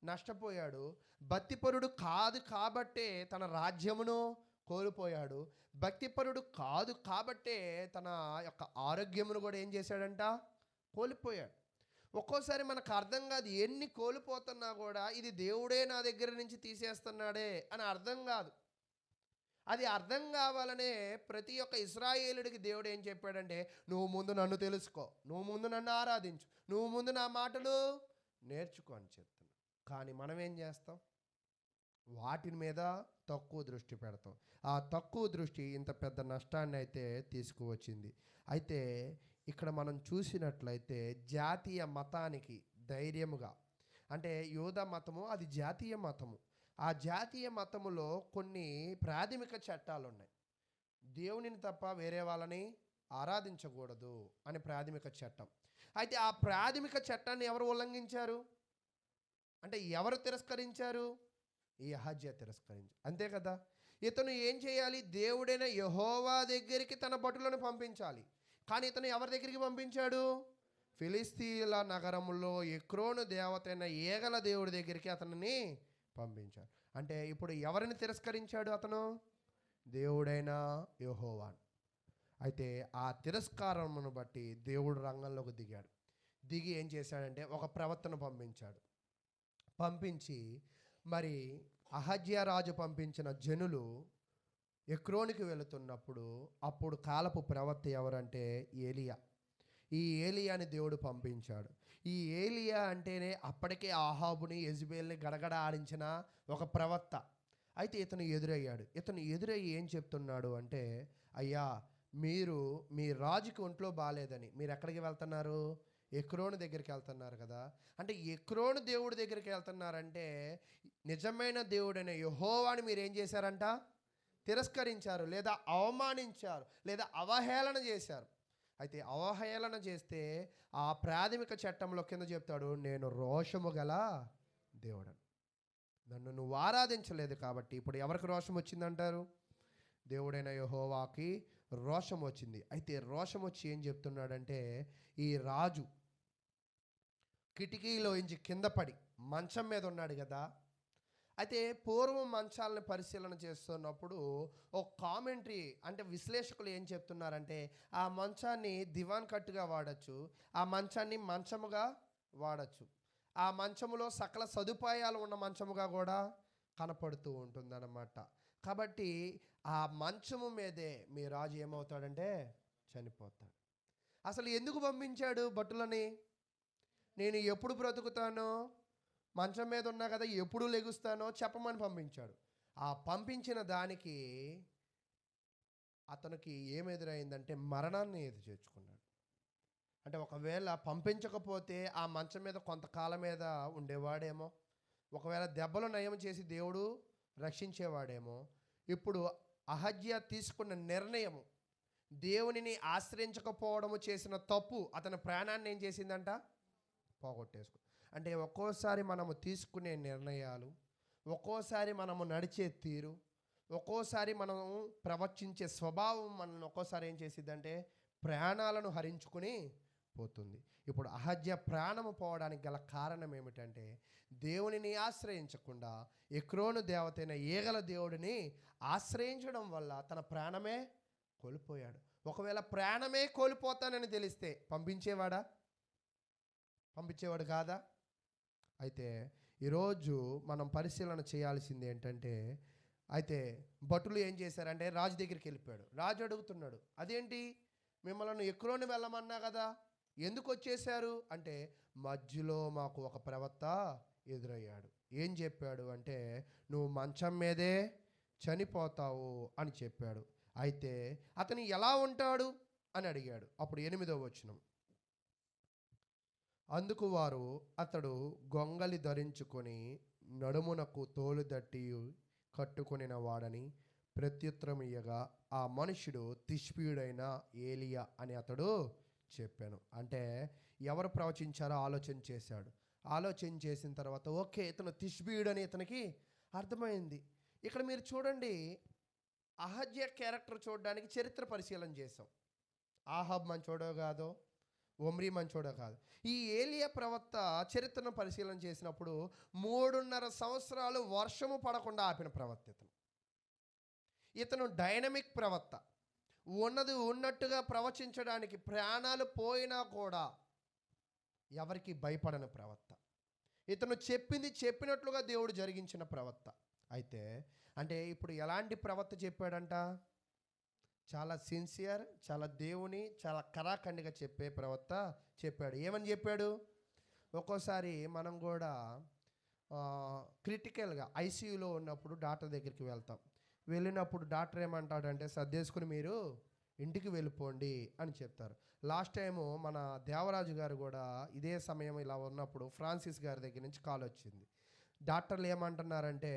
నష్టపోయాడు. భక్తిపరుడు కాదు కాబట్టే తన రాజ్యమును కోల్పోయాడు. భక్తిపరుడు కాదు కాబట్టే తన యొక్క ఆరోగ్యమును కూడా ఏం చేశాడంట, కోల్పోయాడు. ఒక్కోసారి మనకు అర్థం కాదు, ఎన్ని కోల్పోతున్నా కూడా ఇది దేవుడే నా దగ్గర నుంచి తీసేస్తున్నాడే అని అర్థం కాదు. అది అర్థం కావాలనే ప్రతి ఒక్క ఇశ్రాయేలుడికి దేవుడు ఏం చెప్పాడంటే, నువ్వు ముందు నన్ను తెలుసుకో, నువ్వు ముందు నన్ను ఆరాధించు, నువ్వు ముందు నా మాటలు నేర్చుకో అని చెప్తున్నాను. కానీ మనం ఏం చేస్తాం, వాటి మీద తక్కువ దృష్టి పెడతాం. ఆ తక్కువ దృష్టి ఇంత పెద్ద నష్టాన్ని అయితే తీసుకువచ్చింది. అయితే ఇక్కడ మనం చూసినట్లయితే జాతీయ మతానికి ధైర్యముగా, అంటే యూద మతము అది జాతీయ మతము. ఆ జాతీయ మతములో కొన్ని ప్రాథమిక చట్టాలు ఉన్నాయి. దేవునిని తప్ప వేరే వాళ్ళని ఆరాధించకూడదు అని ప్రాథమిక చట్టం. అయితే ఆ ప్రాథమిక చట్టాన్ని ఎవరు ఉల్లంఘించారు? అంటే ఎవరు తిరస్కరించారు? ఈ అహజ్యా తిరస్కరించారు, అంతే కదా. ఇతను ఏం చేయాలి? దేవుడైన యెహోవా దగ్గరికి తన భటులను పంపించాలి. కానీ ఇతను ఎవరి దగ్గరికి పంపించాడు? ఫిలిస్తీన్ల నగరంలో ఎక్రోను దేవత అయిన ఏగల దేవుడి దగ్గరికి అతనిని పంపించాడు. అంటే ఇప్పుడు ఎవరిని తిరస్కరించాడు అతను? దేవుడైన యెహోవాను. అయితే ఆ తిరస్కారమును బట్టి దేవుడు రంగంలోకి దిగాడు. దిగి ఏం చేశాడంటే ఒక ప్రవక్తను పంపించాడు. పంపించి మరి అహజ్యా రాజు పంపించిన జనులు ఎక్రోనికి వెళుతున్నప్పుడు అప్పుడు కాలపు ప్రవక్త ఎవరంటే ఏలియా. ఈ ఏలియాని దేవుడు పంపించాడు. ఈ ఏలియా అంటేనే అప్పటికే ఆహాబుని యెజబెల్ని గడగడ ఆడించిన ఒక ప్రవక్త. అయితే ఇతను ఎదురయ్యాడు. ఇతను ఎదురయ్యి ఏం చెప్తున్నాడు అంటే, అయ్యా మీరు మీ రాజుకి ఒంట్లో బాగాలేదని మీరు ఎక్కడికి వెళ్తున్నారు? ఎక్రోను దగ్గరికి వెళ్తున్నారు కదా. అంటే ఎక్రోను దేవుడి దగ్గరికి వెళ్తున్నారంటే నిజమైన దేవుడైన యెహోవాని మీరు ఏం చేశారంట? తిరస్కరించారు, లేదా అవమానించారు, లేదా అవహేళన చేశారు. అయితే అవహేళన చేస్తే ఆ ప్రాథమిక చట్టంలో కింద చెప్తాడు, నేను రోషము గల దేవుడను, నన్ను నువ్వు ఆరాధించలేదు కాబట్టి. ఇప్పుడు ఎవరికి రోషం వచ్చిందంటారు? దేవుడైన యెహోవాకి రోషం వచ్చింది. అయితే రోషం వచ్చి ఏం చెప్తున్నాడంటే, ఈ రాజు కిటికీలో ఇంచి కింద పడి మంచం మీద ఉన్నాడు కదా. అయితే పూర్వం మంచాలను పరిశీలన చేస్తున్నప్పుడు ఒక కామెంటరీ అంటే విశ్లేషకులు ఏం చెప్తున్నారంటే, ఆ మంచాన్ని దివాన్ కట్టుగా వాడచ్చు, ఆ మంచాన్ని మంచముగా వాడచ్చు, ఆ మంచములో సకల సదుపాయాలు ఉన్న మంచముగా కూడా కనపడుతూ ఉంటుందన్నమాట. కాబట్టి ఆ మంచము మీదే మీ రాజు ఏమవుతాడంటే చనిపోతాడు. అసలు ఎందుకు పంపించాడు భటులని? నేను ఎప్పుడు బ్రతుకుతానో, మంచం మీద ఉన్నా కదా, ఎప్పుడు లెగుస్తానో చెప్పమని పంపించాడు. ఆ పంపించిన దానికి అతనికి ఏమెదురైందంటే మరణాన్ని ఎదురు చేర్చుకున్నాడు. అంటే ఒకవేళ పంపించకపోతే ఆ మంచం మీద కొంతకాలం మీద ఉండేవాడేమో, ఒకవేళ దెబ్బలు నయం చేసి దేవుడు రక్షించేవాడేమో. ఇప్పుడు అహజ్యా తీసుకున్న నిర్ణయము, దేవునిని ఆశ్రయించకపోవడము చేసిన తప్పు అతని ప్రాణాన్ని ఏం చేసిందంట? పోగొట్టేసుకో. అంటే ఒక్కోసారి మనము తీసుకునే నిర్ణయాలు, ఒక్కోసారి మనము నడిచే తీరు, ఒక్కోసారి మనము ప్రవర్తించే స్వభావం మనల్ని ఒక్కోసారి ఏం చేసిద్దంటే ప్రాణాలను హరించుకుని పోతుంది. ఇప్పుడు అహజ్యా ప్రాణము పోవడానికి గల కారణం ఏమిటంటే, దేవునిని ఆశ్రయించకుండా ఎక్రోను దేవతైన ఏగల దేవుడిని ఆశ్రయించడం వల్ల తన ప్రాణమే కోల్పోయాడు. ఒకవేళ ప్రాణమే కోల్పోతానని తెలిస్తే పంపించేవాడా? పంపించేవాడు కాదా? అయితే ఈరోజు మనం పరిశీలన చేయాల్సింది ఏంటంటే, అయితే భటులు ఏం చేశారంటే రాజు దగ్గరికి వెళ్ళిపోయాడు. రాజు అడుగుతున్నాడు, అదేంటి మిమ్మల్ని ఎక్రోని వెళ్ళమన్నా కదా, ఎందుకు వచ్చేశారు అంటే, మధ్యలో మాకు ఒక ప్రవక్త ఎదురయ్యాడు. ఏం చెప్పాడు అంటే, నువ్వు మంచం మీదే చనిపోతావు అని చెప్పాడు. అయితే అతను ఎలా ఉంటాడు అని అడిగాడు. అప్పుడు 8వ వచనం, అందుకు వారు అతడు గొంగలి ధరించుకొని నడుమునకు తోలుదట్టి కట్టుకొనిన వాడని ప్రత్యుత్తరం ఇయ్యగా, ఆ మనుషుడు తిష్బీయుడైన ఏలియా అని అతడు చెప్పాను. అంటే ఎవరు ప్రవచించారో ఆలోచన చేశాడు. ఆలోచన చేసిన తర్వాత ఓకే, ఇతను తిష్బీయుడని ఇతనికి అర్థమైంది. ఇక్కడ మీరు చూడండి, అహజ్యా క్యారెక్టర్ చూడడానికి చరిత్ర పరిశీలన చేసాం. ఆహాబ్ మంచోడో కాదో, ఒమ్రీ మంచోడో కాదు. ఈ ఏలియా ప్రవక్త చరిత్రను పరిశీలన చేసినప్పుడు 3.5 సంవత్సరాలు వర్షము పడకుండా ఆపిన ప్రవక్త ఇతను. ఇతను డైనమిక్ ప్రవక్త, ఉన్నది ఉన్నట్టుగా ప్రవచించడానికి ప్రాణాలు పోయినా కూడా ఎవరికి భయపడని ప్రవక్త. ఇతను చెప్పింది చెప్పినట్లుగా దేవుడు జరిగించిన ప్రవక్త. అయితే అంటే ఇప్పుడు ఎలాంటి ప్రవక్త చెప్పాడంట? చాలా సిన్సియర్, చాలా దేవుని చాలా కరాఖండిగా చెప్పే ప్రవక్త చెప్పాడు. ఏమని చెప్పాడు? ఒక్కోసారి మనం కూడా క్రిటికల్గా ఐసీయూలో ఉన్నప్పుడు డాక్టర్ దగ్గరికి వెళ్తాం. వెళ్ళినప్పుడు డాక్టర్ ఏమంటాడంటే, సర్దేసుకుని మీరు ఇంటికి వెళ్ళిపోండి అని చెప్తారు. లాస్ట్ టైము మన దేవరాజు గారు కూడా ఇదే సమయం ఇలా ఉన్నప్పుడు ఫ్రాన్సిస్ గారి దగ్గర నుంచి కాల్ వచ్చింది. డాక్టర్లు ఏమంటున్నారంటే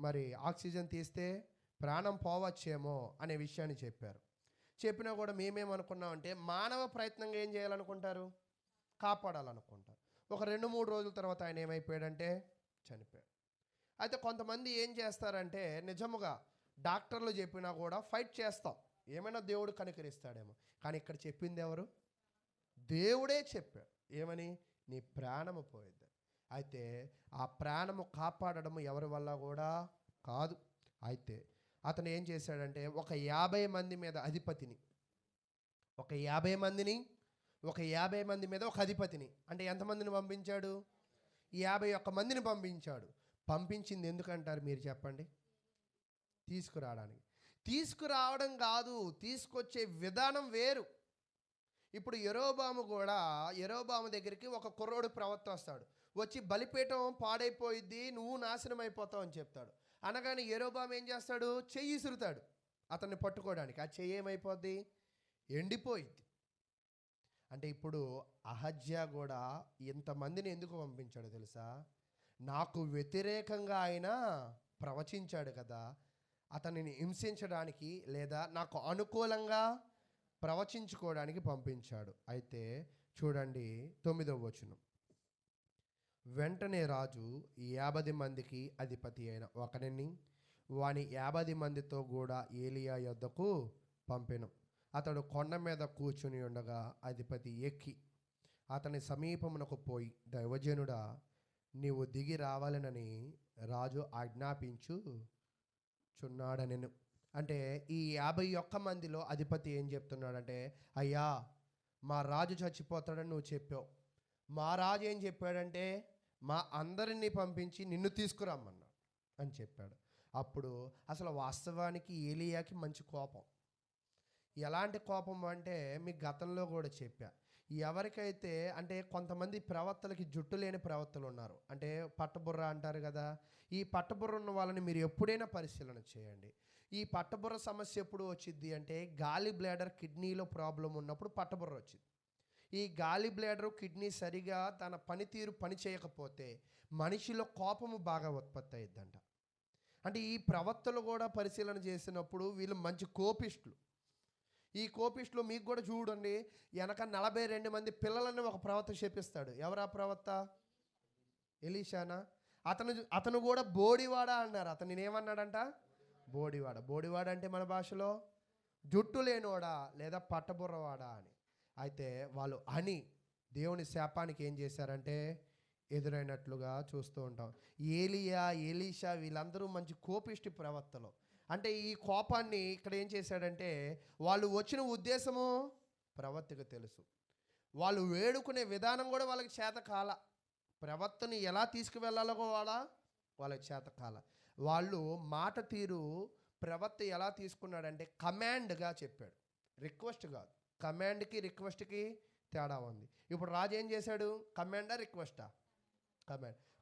మరి ఆక్సిజన్ తీస్తే ప్రాణం పోవచ్చేమో అనే విషయాన్ని చెప్పారు. చెప్పినా కూడా మేమేమనుకున్నామంటే మానవ ప్రయత్నంగా ఏం చేయాలనుకుంటారు, కాపాడాలనుకుంటారు. ఒక 2-3 రోజుల తర్వాత ఆయన ఏమైపోయాడంటే చనిపోయాడు. అయితే కొంతమంది ఏం చేస్తారంటే నిజముగా డాక్టర్లు చెప్పినా కూడా ఫైట్ చేస్తాం, ఏమైనా దేవుడు కనికరిస్తాడేమో. కానీ ఇక్కడ చెప్పింది ఎవరు? దేవుడే చెప్పాడు. ఏమని? నీ ప్రాణము పోయిద్ది. అయితే ఆ ప్రాణము కాపాడడము ఎవరి వల్ల కూడా కాదు. అయితే అతను ఏం చేశాడంటే ఒక 50 మంది మీద అధిపతిని, ఒక 50 మందిని, ఒక 50 మంది మీద ఒక అధిపతిని, అంటే ఎంతమందిని పంపించాడు? 51 మందిని పంపించాడు. పంపించింది ఎందుకంటారు మీరు చెప్పండి? తీసుకురావడానికి. తీసుకురావడం కాదు, తీసుకొచ్చే విధానం వేరు. ఇప్పుడు యెరోబాము దగ్గరికి ఒక కుర్రోడు ప్రవక్త వస్తాడు. వచ్చి బలిపీఠం పాడైపోయిద్ది, నువ్వు నాశనం అయిపోతావు అని చెప్తాడు. అనగానే యెరోబాము ఏం చేస్తాడు? చెయ్యి ఇసురుతాడు అతన్ని పట్టుకోవడానికి. ఆ చెయ్యి ఏమైపోద్ది? ఎండిపోయిద్ది. అంటే ఇప్పుడు అహజ్యా కూడా ఇంతమందిని ఎందుకు పంపించాడు తెలుసా? నాకు వ్యతిరేకంగా ఆయన ప్రవచించాడు కదా, అతనిని హింసించడానికి లేదా నాకు అనుకూలంగా ప్రవచించుకోవడానికి పంపించాడు. అయితే చూడండి 9వ వచనం. వెంటనే రాజు 50 మందికి అధిపతి అయిన ఒకరిని వాని 50 మందితో కూడా ఏలియా యొద్దకు పంపెను. అతడు కొండ మీద కూర్చుని ఉండగా అధిపతి ఎక్కి అతని సమీపమునకు పోయి, దైవజనుడా, నీవు దిగి రావాలనని రాజు ఆజ్ఞాపించుచున్నాడనెను. అంటే ఈ 51 మందిలో అధిపతి ఏం చెప్తున్నాడంటే, అయ్యా మా రాజు చచ్చిపోతాడని నువ్వు చెప్పావు. మా రాజు ఏం చెప్పాడంటే మా అందరినీ పంపించి నిన్ను తీసుకురమ్మన్నాడు అని చెప్పాడు. అప్పుడు అసలు వాస్తవానికి ఏలియాకి మంచి కోపం. ఎలాంటి కోపం అంటే మీకు గతంలో కూడా చెప్పా. ఎవరికైతే అంటే కొంతమంది ప్రవక్తలకి జుట్టు లేని ప్రవక్తలు ఉన్నారు. అంటే పట్టబుర్ర అంటారు కదా. ఈ పట్టబుర్ర ఉన్న వాళ్ళని మీరు ఎప్పుడైనా పరిశీలన చేయండి. ఈ పట్టబుర్ర సమస్య ఎప్పుడు వచ్చింది అంటే గాలి బ్లాడర్ కిడ్నీలో ప్రాబ్లం ఉన్నప్పుడు పట్టబుర్ర వచ్చింది. ఈ గాలి బ్లాడర్ కిడ్నీ సరిగా తన పనితీరు పని చేయకపోతే మనిషిలో కోపము బాగా ఉత్పత్తి అయ్యిద్దంట. అంటే ఈ ప్రవక్తలు కూడా పరిశీలన చేసినప్పుడు వీళ్ళు మంచి కోపిస్టులు. ఈ కోపిస్టులు మీకు కూడా చూడండి, వెనక 42 మంది పిల్లలని ఒక ప్రవక్త చెప్పిస్తాడు. ఎవరా ప్రవక్త? ఎలీషానా? అతను కూడా బోడివాడ అన్నారు. అతను ఏమన్నాడంట? బోడివాడ. బోడివాడ అంటే మన భాషలో జుట్టు లేనివాడా లేదా పట్టబుర్రవాడా అని. అయితే వాళ్ళు అని దేవుని శాపానికి ఏం చేశారంటే ఎదురైనట్లుగా చూస్తూ ఉంటాం. ఏలియా, ఎలీషా వీళ్ళందరూ మంచి కోపిష్టి ప్రవక్తలు. అంటే ఈ కోపాన్ని ఇక్కడ ఏం చేశాడంటే వాళ్ళు వచ్చిన ఉద్దేశము ప్రవక్తకు తెలుసు. వాళ్ళు వేడుకునే విధానం కూడా వాళ్ళకి చేత కాల. ప్రవక్తని ఎలా తీసుకువెళ్ళాలో వాళ్ళకి చేత కాల. వాళ్ళు మాట తీరు ప్రవక్త ఎలా తీసుకున్నాడంటే కమాండ్గా చెప్పాడు, రిక్వెస్ట్ కాదు. కమాండ్కి రిక్వెస్ట్కి తేడా ఉంది. ఇప్పుడు రాజు ఏం చేశాడు? కమాండా రిక్వెస్టా?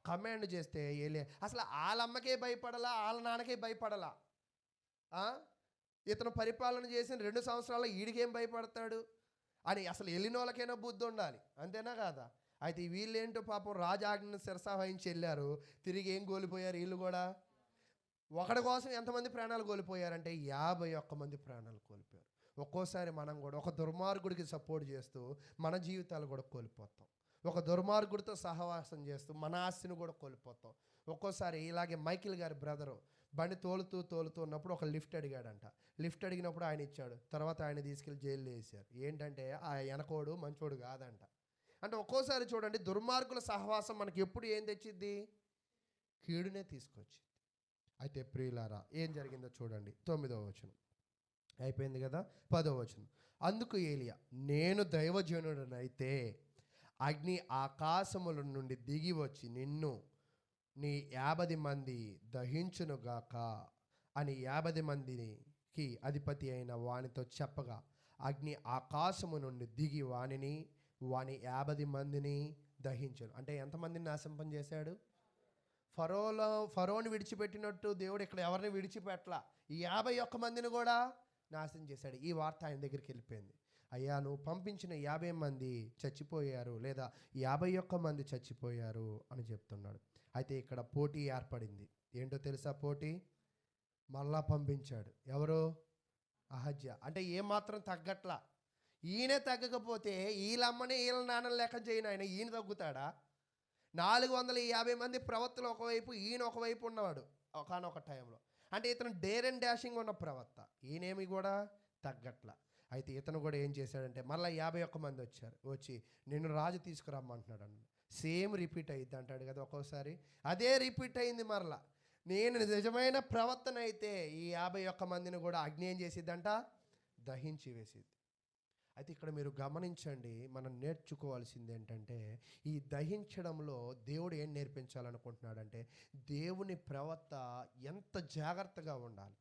కమాండ్ చేస్తే అసలు వాళ్ళ అమ్మకే భయపడలా, వాళ్ళ నాన్నకే భయపడలా. ఇతను పరిపాలన చేసిన 2 సంవత్సరాల్లో ఈడికేం భయపడతాడు అని అసలు వెళ్ళిన వాళ్ళకైనా బుద్ధి ఉండాలి, అంతేనా కాదా? అయితే వీళ్ళేంటో పాపం రాజాజ్ఞను శిరసావహించి వెళ్ళారు, తిరిగి ఏం కోల్పోయారు వీళ్ళు కూడా. ఒకడి కోసం ఎంతమంది ప్రాణాలు కోల్పోయారంటే 51 మంది ప్రాణాలు కోల్పోయారు. ఒక్కోసారి మనం కూడా ఒక దుర్మార్గుడికి సపోర్ట్ చేస్తూ మన జీవితాలు కూడా కోల్పోతాం. ఒక దుర్మార్గుడితో సహవాసం చేస్తూ మన ఆస్తిని కూడా కోల్పోతాం. ఒక్కోసారి ఇలాగే మైకిల్ గారి బ్రదరు బండి తోలుతూ ఉన్నప్పుడు ఒక లిఫ్ట్ అడిగాడంట. లిఫ్ట్ అడిగినప్పుడు ఆయన ఇచ్చాడు. తర్వాత ఆయన తీసుకెళ్ళి జైల్లో వేశారు. ఏంటంటే ఆ వెనకోడు మంచోడు కాదంట. అంటే ఒక్కోసారి చూడండి, దుర్మార్గుల సహవాసం మనకి ఎప్పుడు ఏం తెచ్చిద్ది? కీడునే తీసుకొచ్చింది. అయితే ప్రియులారా ఏం జరిగిందో చూడండి. 9వ వచనం అయిపోయింది కదా. 10వ వచనం. అందుకు ఏలియా, నేను దైవజనుడనైతే అగ్ని ఆకాశముల నుండి దిగి వచ్చి నిన్ను నీ 50 మంది దహించునుగాక అని 50 మందికి అధిపతి అయిన వానితో చెప్పగా అగ్ని ఆకాశము నుండి దిగి వాని 50 మందిని దహించను. అంటే ఎంతమందిని నాశనం చేశాడు? ఫరోని విడిచిపెట్టినట్టు దేవుడు ఇక్కడ ఎవరిని విడిచిపెట్టలా. ఈ 51 మందిని కూడా నాశనం చేశాడు. ఈ వార్త ఆయన దగ్గరికి వెళ్ళిపోయింది. అయ్యా, నువ్వు పంపించిన 50 మంది చచ్చిపోయారు, లేదా 51 మంది చచ్చిపోయారు అని చెప్తున్నాడు. అయితే ఇక్కడ పోటీ ఏర్పడింది. ఏంటో తెలుసా పోటీ? మళ్ళా పంపించాడు. ఎవరు? అహజ్యా. అంటే ఏమాత్రం తగ్గట్లా. ఈయనే తగ్గకపోతే వీళ్ళమ్మని వీళ్ళ నాన్నని లెక్క చేయను ఆయన, ఈయన తగ్గుతాడా? 450 మంది ప్రవక్తలు ఒకవైపు, ఈయన ఒకవైపు ఉన్నవాడు ఒకానొక టైంలో. అంటే ఇతను డేర్ అండ్ డాషింగ్ ఉన్న ప్రవక్త, ఈయనేమి కూడా తగ్గట్లా. అయితే ఇతను కూడా ఏం చేశాడంటే మళ్ళీ 51 మంది వచ్చారు. వచ్చి నిన్ను రాజు తీసుకురమ్మంటున్నాడు అన్నాడు. సేమ్ రిపీట్ అయ్యిద్ది అంటాడు కదా ఒక్కోసారి. అదే రిపీట్ అయింది మరలా. నేను నిజమైన ప్రవర్తన అయితే ఈ 51 మందిని కూడా అగ్ని ఏం చేసిద్దంట? దహించి వేసిద్ది. అయితే ఇక్కడ మీరు గమనించండి, మనం నేర్చుకోవాల్సింది ఏంటంటే ఈ దహించడంలో దేవుడు ఏం నేర్పించాలనుకుంటున్నాడంటే దేవుని ప్రవర్త ఎంత జాగ్రత్తగా ఉండాలి.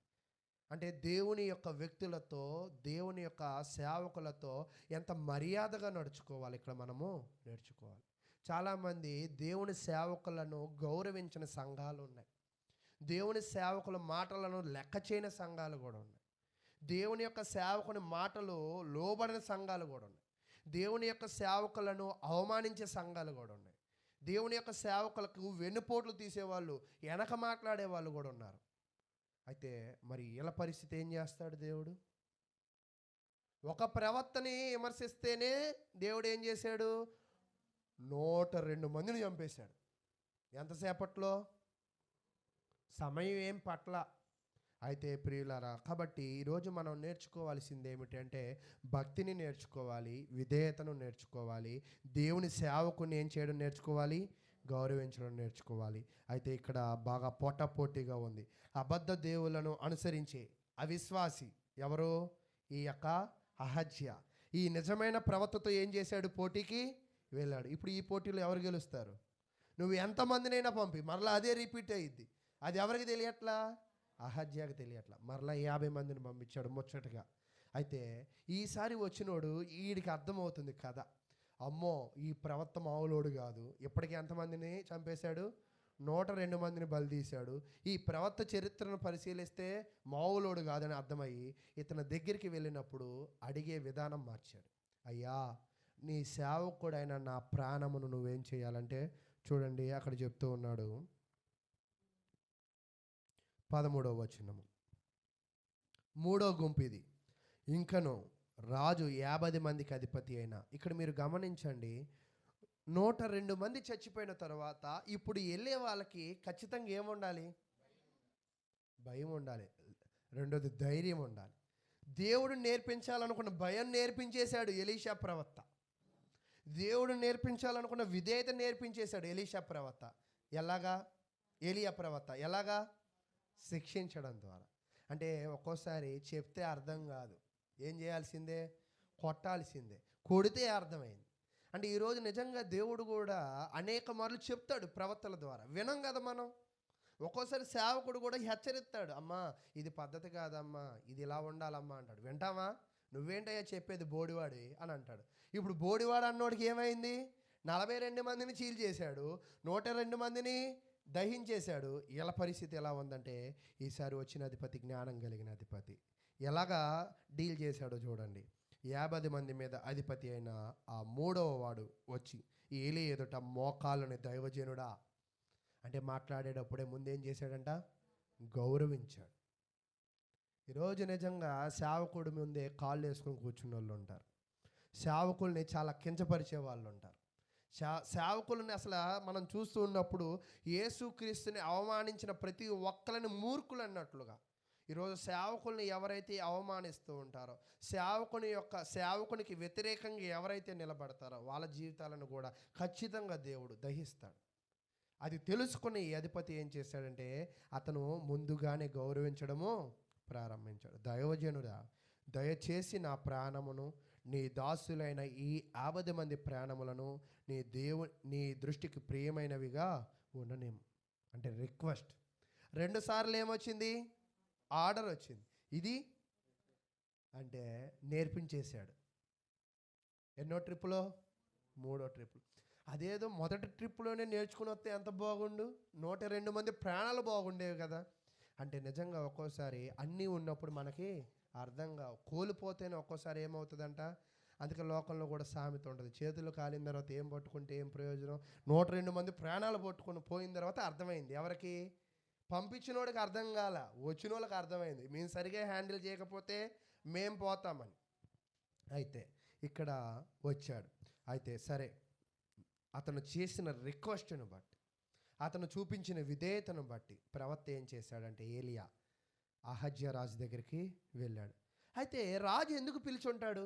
అంటే దేవుని యొక్క వ్యక్తులతో, దేవుని యొక్క సేవకులతో ఎంత మర్యాదగా నడుచుకోవాలి ఇక్కడ మనము నేర్చుకోవాలి. చాలామంది దేవుని సేవకులను గౌరవించిన సంఘాలు ఉన్నాయి. దేవుని సేవకుల మాటలను లెక్క చేయని సంఘాలు కూడా ఉన్నాయి. దేవుని యొక్క సేవకుని మాటలు లోబడిన సంఘాలు కూడా ఉన్నాయి. దేవుని యొక్క సేవకులను అవమానించే సంఘాలు కూడా ఉన్నాయి. దేవుని యొక్క సేవకులకు వెన్నుపోట్లు తీసేవాళ్ళు, వెనక మాట్లాడే వాళ్ళు కూడా ఉన్నారు. అయితే మరి వీళ్ళ పరిస్థితి ఏం చేస్తాడు దేవుడు? ఒక ప్రవక్తని విమర్శిస్తేనే దేవుడు ఏం చేశాడు? 102 మందిని చంపేశాడు. ఎంతసేపట్లో? సమయం ఏం పట్ల. అయితే ప్రియులారా, కాబట్టి ఈరోజు మనం నేర్చుకోవాల్సింది ఏమిటంటే భక్తిని నేర్చుకోవాలి, విధేయతను నేర్చుకోవాలి, దేవుని సేవకుని ఏం చేయడం నేర్చుకోవాలి? గౌరవించడం నేర్చుకోవాలి. అయితే ఇక్కడ బాగా పోటాపోటీగా ఉంది. అబద్ధ దేవులను అనుసరించే అవిశ్వాసి ఎవరు? ఈ యొక్క అహజ్యా. ఈ నిజమైన ప్రవక్తతో ఏం చేశాడు? పోటీకి వెళ్ళాడు. ఇప్పుడు ఈ పోటీలో ఎవరు గెలుస్తారు? నువ్వు ఎంతమందినైనా పంపి, మరలా అదే రిపీట్ అయ్యిద్ది. అది ఎవరికి తెలియట్లా? అహజ్యాకి తెలియట్లా. మరలా 50 మందిని పంపించాడు ముచ్చటగా. అయితే ఈసారి వచ్చినోడు వీడికి అర్థమవుతుంది కదా, అమ్మో ఈ ప్రవక్త మామూలోడు కాదు. ఇప్పటికీ ఎంతమందిని చంపేశాడు? 102 మందిని బలి తీశాడు. ఈ ప్రవక్త చరిత్రను పరిశీలిస్తే మామూలోడు కాదని అర్థమయ్యి ఇతని దగ్గరికి వెళ్ళినప్పుడు అడిగే విధానం మార్చాడు. అయ్యా, నీ సేవకుడైన నా ప్రాణమును నువ్వేం చేయాలంటే, చూడండి అక్కడ చెప్తూ ఉన్నాడు 13వ వచనము, 3వ గుంపు ఇది. ఇంకను రాజు 50 మందికి అధిపతి అయినా. ఇక్కడ మీరు గమనించండి, 102 మంది చచ్చిపోయిన తర్వాత ఇప్పుడు వెళ్ళే వాళ్ళకి ఖచ్చితంగా ఏముండాలి? భయం ఉండాలి. రెండోది ధైర్యం ఉండాలి. దేవుడు నేర్పించాలనుకున్న భయం నేర్పించేశాడు ఎలీషా ప్రవక్త. దేవుడు నేర్పించాలనుకున్న విధేయత నేర్పించేశాడు ఎలీషా ప్రవక్త. ఎలాగా? ఏలియా ప్రవక్త ఎలాగా? శిక్షించడం ద్వారా. అంటే ఒక్కోసారి చెప్తే అర్థం కాదు, ఏం చేయాల్సిందే? కొట్టాల్సిందే. కొడితే అర్థమైంది. అంటే ఈరోజు నిజంగా దేవుడు కూడా అనేక మార్లు చెప్తాడు ప్రవక్తల ద్వారా, వినం కదా మనం. ఒక్కోసారి సేవకుడు కూడా హెచ్చరిస్తాడు, అమ్మా ఇది పద్ధతి కాదమ్మా, ఇది ఇలా ఉండాలమ్మా అంటాడు. వింటావా? నువ్వేంటయ్యా చెప్పేది బోడివాడి అని అంటాడు. ఇప్పుడు బోడివాడు అన్నోడికి ఏమైంది? 42 మందిని చీల్ చేశాడు, 102 మందిని దహించేశాడు. వీళ్ళ పరిస్థితి ఎలా ఉందంటే ఈసారి వచ్చిన అధిపతి జ్ఞానం కలిగిన అధిపతి. ఎలాగా డీల్ చేశాడో చూడండి. 50 మంది మీద అధిపతి అయిన ఆ 3వ వాడు వచ్చి ఏలీ ఎదుట మోకాళ్ళని, దైవజనుడా అంటే మాట్లాడేటప్పుడే ముందేం చేశాడంట? గౌరవించాడు. ఈరోజు నిజంగా సేవకుడి ముందే కాళ్ళు వేసుకొని కూర్చున్న వాళ్ళు ఉంటారు. సేవకుల్ని చాలా కించపరిచే వాళ్ళు ఉంటారు. సేవకులని అసలు మనం చూస్తూ ఉన్నప్పుడు యేసుక్రీస్తుని అవమానించిన ప్రతి ఒక్కరిని మూర్ఖులు అన్నట్లుగా ఈరోజు సేవకుల్ని ఎవరైతే అవమానిస్తూ ఉంటారో, సేవకునికి వ్యతిరేకంగా ఎవరైతే నిలబడతారో వాళ్ళ జీవితాలను కూడా ఖచ్చితంగా దేవుడు దహిస్తాడు. అది తెలుసుకుని ఈ అధిపతి ఏం చేశాడంటే అతను ముందుగానే గౌరవించడము ప్రారంభించాడు. దైవజనుడా, దయచేసి నా ప్రాణమును, నీ దాసులైన ఈ 50 మంది ప్రాణములను నీ దృష్టికి ప్రియమైనవిగా ఉండనేము అంటే రిక్వెస్ట్. 2 సార్లు ఏమొచ్చింది? ఆర్డర్ వచ్చింది. ఇది అంటే నేర్పించేశాడు. ఎన్నో ట్రిప్పులో? 3వ ట్రిప్లో. అదేదో మొదటి ట్రిప్లోనే నేర్చుకుని వస్తే ఎంత బాగుండు, 102 మంది ప్రాణాలు బాగుండేవి కదా. అంటే నిజంగా ఒక్కోసారి అన్నీ ఉన్నప్పుడు మనకి అర్థం కావు. కోల్పోతేనే ఒక్కోసారి ఏమవుతుందంట, అందుకే లోకంలో కూడా సామెత ఉంటుంది, చేతులు కాలిన తర్వాత ఏం పట్టుకుంటే ఏం ప్రయోజనం. 102 మంది ప్రాణాలు పట్టుకుని పోయిన తర్వాత అర్థమైంది ఎవరికి, పంపించినోడికి అర్థం కాల, వచ్చిన వాళ్ళకి అర్థమైంది మేము సరిగా హ్యాండిల్ చేయకపోతే మేం పోతామని. అయితే ఇక్కడ వచ్చాడు. అయితే సరే, అతను చేసిన రిక్వెస్ట్ను బట్టి, అతను చూపించిన విధేయతను బట్టి ప్రవక్త ఏం చేశాడంటే ఏలియా అహజ్యా రాజు దగ్గరికి వెళ్ళాడు. అయితే రాజు ఎందుకు పిలిచుంటాడు?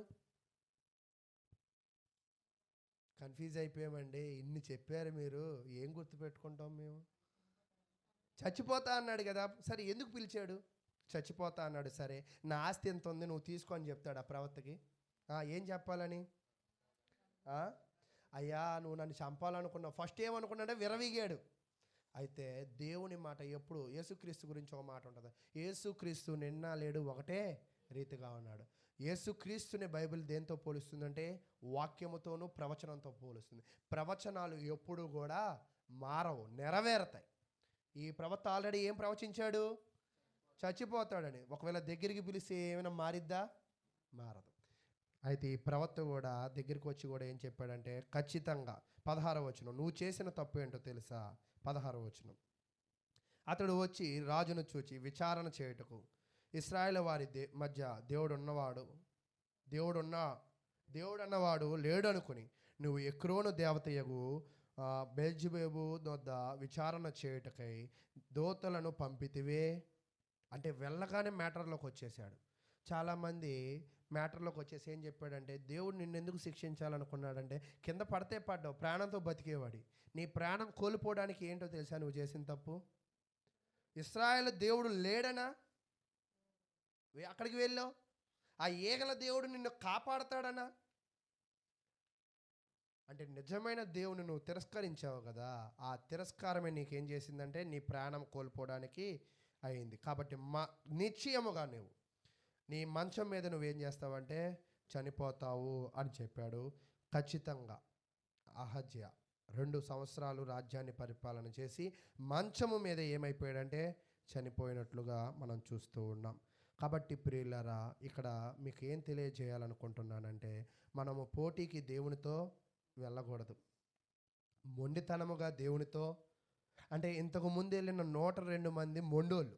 కన్ఫ్యూజ్ అయిపోయామండి. ఇన్ని చెప్పారు మీరు, ఏం గుర్తుపెట్టుకుంటాం మేము? చచ్చిపోతా అన్నాడు కదా, సరే ఎందుకు పిలిచాడు? చచ్చిపోతా అన్నాడు, సరే నా ఆస్తి ఎంత ఉంది నువ్వు తీసుకో అని చెప్తాడు ఆ ప్రవక్తకి. ఏం చెప్పాలని? అయ్యా నువ్వు నన్ను చంపాలనుకున్నావు. ఫస్ట్ ఏమనుకున్నాడే, విరవీగాడు. అయితే దేవుని మాట ఎప్పుడు, యేసుక్రీస్తు గురించి ఒక మాట ఉంటుంది, యేసుక్రీస్తు నిన్న లేడు ఒకటే రీతిగా ఉన్నాడు. యేసుక్రీస్తుని బైబిల్ దేంతో పోలుస్తుందంటే వాక్యముతోనూ ప్రవచనంతో పోలుస్తుంది. ప్రవచనాలు ఎప్పుడు కూడా మారవు, నెరవేరుతాయి. ఈ ప్రవక్త ఆల్రెడీ ఏం ప్రవచించాడు? చచ్చిపోతాడని. ఒకవేళ దగ్గరికి పిలిస్తే ఏమైనా మారిద్దా? మారదు. అయితే ఈ ప్రవక్త కూడా దగ్గరికి వచ్చి కూడా ఏం చెప్పాడంటే ఖచ్చితంగా 16వ వచనం, నువ్వు చేసిన తప్పు ఏంటో తెలుసా? 16వ వచనం, అతడు వచ్చి రాజును చూచి విచారణ చేయుటకు ఇశ్రాయేలు వారి మధ్య దేవుడన్నవాడు లేడు అనుకుని నువ్వు ఎక్రోను దేవతయగు బెల్జెబూబు వద్ద విచారణ చేయుటకై దూతలను పంపితివే. అంటే వెళ్ళగానే మ్యాటర్లోకి వచ్చేసాడు. చాలామంది మ్యాటర్లోకి వచ్చేసి ఏం చెప్పాడంటే, దేవుడు నిన్నెందుకు శిక్షించాలనుకున్నాడంటే, కింద పడితే పడ్డావు, ప్రాణంతో బతికేవాడి, నీ ప్రాణం కోల్పోవడానికి ఏంటో తెలుసా నువ్వు చేసిన తప్పు? ఇశ్రాయేలు దేవుడు లేడనా అక్కడికి వెళ్ళావు? ఆ ఈగల దేవుడు నిన్ను కాపాడతాడనా? అంటే నిజమైన దేవుని నువ్వు తిరస్కరించావు కదా, ఆ తిరస్కారమే నీకేం చేసిందంటే నీ ప్రాణం కోల్పోవడానికి అయింది. కాబట్టి నిశ్చయముగా నువ్వు నీ మంచం మీద నువ్వేం చేస్తావంటే చనిపోతావు అని చెప్పాడు. ఖచ్చితంగా అహజ్యా 2 సంవత్సరాలు రాజ్యాన్ని పరిపాలన చేసి మంచము మీద ఏమైపోయాడంటే చనిపోయినట్లుగా మనం చూస్తూ ఉన్నాం. కాబట్టి ప్రియులారా, ఇక్కడ మీకు ఏం తెలియజేయాలనుకుంటున్నానంటే, మనము పోటీకి దేవునితో వెళ్ళకూడదు. మొండితనముగా దేవునితో, అంటే ఇంతకు ముందు వెళ్ళిన 102 మంది మొండోళ్ళు,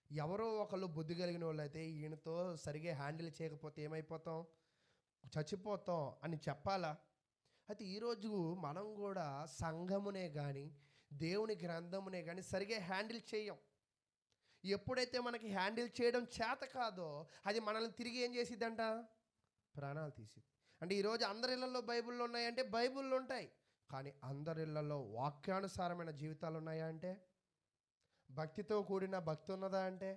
ఎవరో ఒకళ్ళు బుద్ధి కలిగిన వాళ్ళు అయితే ఈయనతో సరిగా హ్యాండిల్ చేయకపోతే ఏమైపోతాం, చచ్చిపోతాం అని చెప్పాలా? అయితే ఈరోజు మనం కూడా సంఘమునే కానీ దేవుని గ్రంథమునే కానీ సరిగా హ్యాండిల్ చేయం. ఎప్పుడైతే మనకి హ్యాండిల్ చేయడం చేత కాదో అది మనల్ని తిరిగి ఏం చేసిద్దంట, ప్రాణాలు తీసిద్ది. అంటే ఈరోజు అందరిళ్ళల్లో బైబిల్లో ఉన్నాయంటే బైబిల్లో ఉంటాయి, కానీ అందరిళ్ళల్లో వాక్యానుసారమైన జీవితాలు ఉన్నాయా అంటే, భక్తితో కూడిన భక్తి ఉన్నదా అంటే,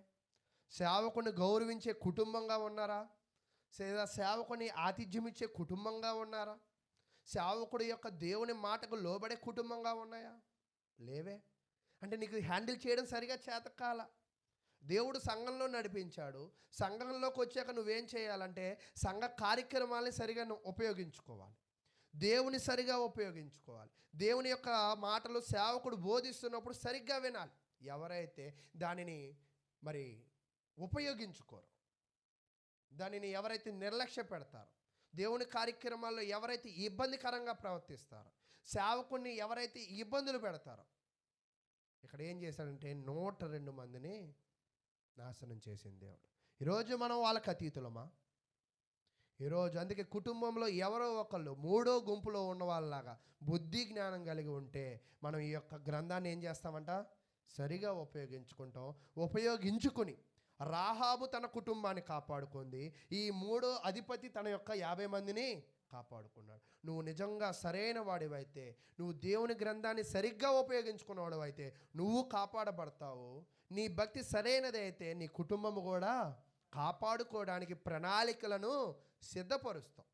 సేవకుని గౌరవించే కుటుంబంగా ఉన్నారా? లేదా సేవకుని ఆతిథ్యం ఇచ్చే కుటుంబంగా ఉన్నారా? సేవకుడి యొక్క దేవుని మాటకు లోబడే కుటుంబంగా ఉన్నాయా? లేవే. అంటే నీకు హ్యాండిల్ చేయడం సరిగా చేతకాల. దేవుడు సంఘంలో నడిపించాడు, సంఘంలోకి వచ్చాక నువ్వేం చేయాలంటే సంఘ కార్యక్రమాలని సరిగా ఉపయోగించుకోవాలి, దేవుని సరిగా ఉపయోగించుకోవాలి. దేవుని యొక్క మాటలు సేవకుడు బోధిస్తున్నప్పుడు సరిగ్గా వినాలి. ఎవరైతే దానిని మరి ఉపయోగించుకోరు, దానిని ఎవరైతే నిర్లక్ష్య పెడతారో, దేవుని కార్యక్రమాల్లో ఎవరైతే ఇబ్బందికరంగా ప్రవర్తిస్తారో, సేవకుని ఎవరైతే ఇబ్బందులు పెడతారో, ఇక్కడ ఏం చేశాడంటే 102 మందిని నాశనం చేసింది దేవుడు. ఈరోజు మనం వాళ్ళకి అతీతులమా? ఈరోజు అందుకే కుటుంబంలో ఎవరో ఒకళ్ళు మూడో గుంపులో ఉన్న వాళ్ళలాగా బుద్ధి జ్ఞానం కలిగి ఉంటే మనం ఈ యొక్క గ్రంథాన్ని ఏం చేస్తామంట, సరిగా ఉపయోగించుకుని రాహాబు తన కుటుంబాన్ని కాపాడుకుంది, ఈ మూడో అధిపతి తన యొక్క 50 మందిని కాపాడుకున్నాడు. నువ్వు నిజంగా సరైన వాడివైతే, నువ్వు దేవుని గ్రంథాన్ని సరిగ్గా ఉపయోగించుకున్నవాడు అయితే నువ్వు కాపాడబడతావు. నీ భక్తి సరైనది అయితే నీ కుటుంబము కూడా కాపాడుకోవడానికి ప్రణాళికలను సిద్ధపరుస్తావు.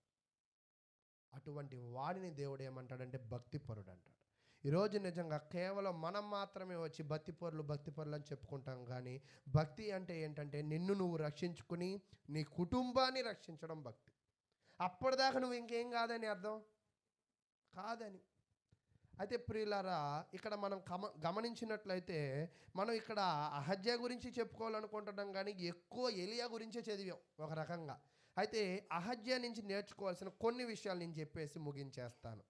అటువంటి వాడిని దేవుడు ఏమంటాడంటే భక్తిపరుడు అంటాడు. ఈరోజు నిజంగా కేవలం మనం మాత్రమే వచ్చి భక్తిపరులు అని చెప్పుకుంటాం, కానీ భక్తి అంటే ఏంటంటే నిన్ను నువ్వు రక్షించుకుని నీ కుటుంబాన్ని రక్షించడం భక్తి. అప్పటిదాకా నువ్వు ఇంకేం కాదని అర్థం కాదని. అయితే ప్రియులారా, ఇక్కడ మనం గమనించినట్లయితే మనం ఇక్కడ అహజ్యా గురించి చెప్పుకోవాలనుకుంటున్నాం, కానీ ఎక్కువ ఎలియా గురించే చదివాం ఒక రకంగా. అయితే అహజ్యా నుంచి నేర్చుకోవాల్సిన కొన్ని విషయాలు నేను చెప్పేసి ముగించేస్తాను.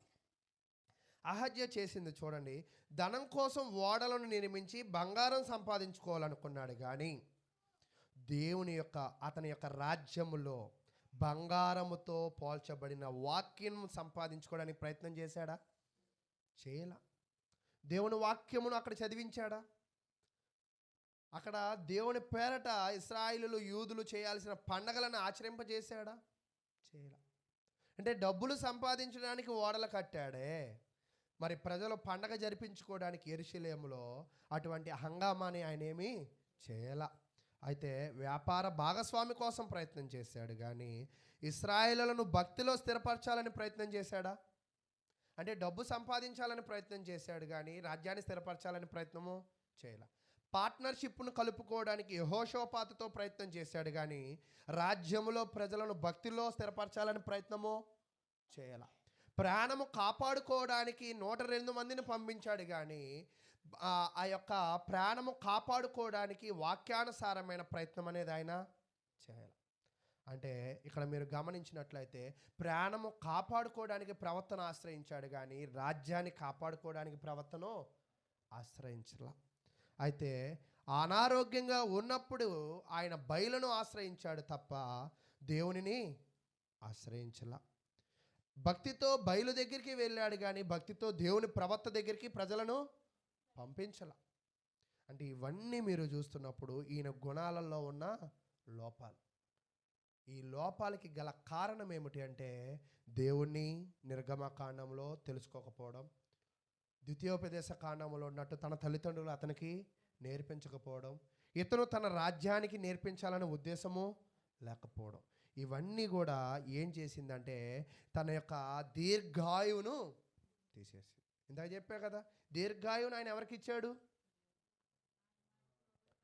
అహజ్యా చేసింది చూడండి, ధనం కోసం ఓడలను నిర్మించి బంగారం సంపాదించుకోవాలనుకున్నాడు, కానీ అతని యొక్క రాజ్యములో బంగారముతో పోల్చబడిన వాక్యం సంపాదించుకోవడానికి ప్రయత్నం చేశాడా? చేయలా. దేవుని వాక్యమును అక్కడ చదివించాడా? అక్కడ దేవుని పేరట ఇశ్రాయేలులు యూదులు చేయాల్సిన పండగలను ఆచరింపజేశాడా? చేయలా. అంటే డబ్బులు సంపాదించడానికి ఓడలు కట్టాడే, మరి ప్రజలు పండగ జరిపించుకోవడానికి యెరూషలేములో అటువంటి హంగామాని ఆయన ఏమీ చేయలా. అయితే వ్యాపార భాగస్వామి కోసం ప్రయత్నం చేశాడు, కానీ ఇశ్రాయేలులను భక్తిలో స్థిరపరచాలని ప్రయత్నం చేశాడా? అంటే డబ్బు సంపాదించాలని ప్రయత్నం చేశాడు, కానీ రాజ్యాన్ని స్థిరపరచాలని ప్రయత్నము చేయాల. పార్ట్నర్షిప్ను కలుపుకోవడానికి యెహోషాపాతుతో ప్రయత్నం చేశాడు, కానీ రాజ్యములో ప్రజలను భక్తిలో స్థిరపరచాలని ప్రయత్నము చేయాల. ప్రాణము కాపాడుకోవడానికి 102 మందిని పంపించాడు, కానీ ఆ యొక్క ప్రాణము కాపాడుకోవడానికి వాక్యానుసారమైన ప్రయత్నం అనేది ఆయన చేయాలి. అంటే ఇక్కడ మీరు గమనించినట్లయితే ప్రాణము కాపాడుకోవడానికి ప్రవర్తన ఆశ్రయించాడు, కానీ రాజ్యాన్ని కాపాడుకోవడానికి ప్రవర్తన ఆశ్రయించలా. అయితే అనారోగ్యంగా ఉన్నప్పుడు ఆయన బయలును ఆశ్రయించాడు తప్ప దేవునిని ఆశ్రయించలా. భక్తితో బయలు దగ్గరికి వెళ్ళాడు, కానీ భక్తితో దేవుని ప్రవక్త దగ్గరికి ప్రజలను పంపించల. అంటే ఇవన్నీ మీరు చూస్తున్నప్పుడు ఈయన గుణాలలో ఉన్న లోపాలు. ఈ లోపాలకి గల కారణం ఏమిటి అంటే దేవుణ్ణి నిర్గమకాండంలో తెలుసుకోకపోవడం, ద్వితీయోపదేశ కాండంలో ఉన్నట్టు తన తల్లిదండ్రులు అతనికి నేర్పించకపోవడం, ఇతను తన రాజ్యానికి నేర్పించాలనే ఉద్దేశము లేకపోవడం. ఇవన్నీ కూడా ఏం చేసిందంటే తన యొక్క దీర్ఘాయువును తీసేసి. ఇందాక చెప్పా కదా, దీర్ఘాయువును ఆయన ఎవరికి ఇచ్చాడు?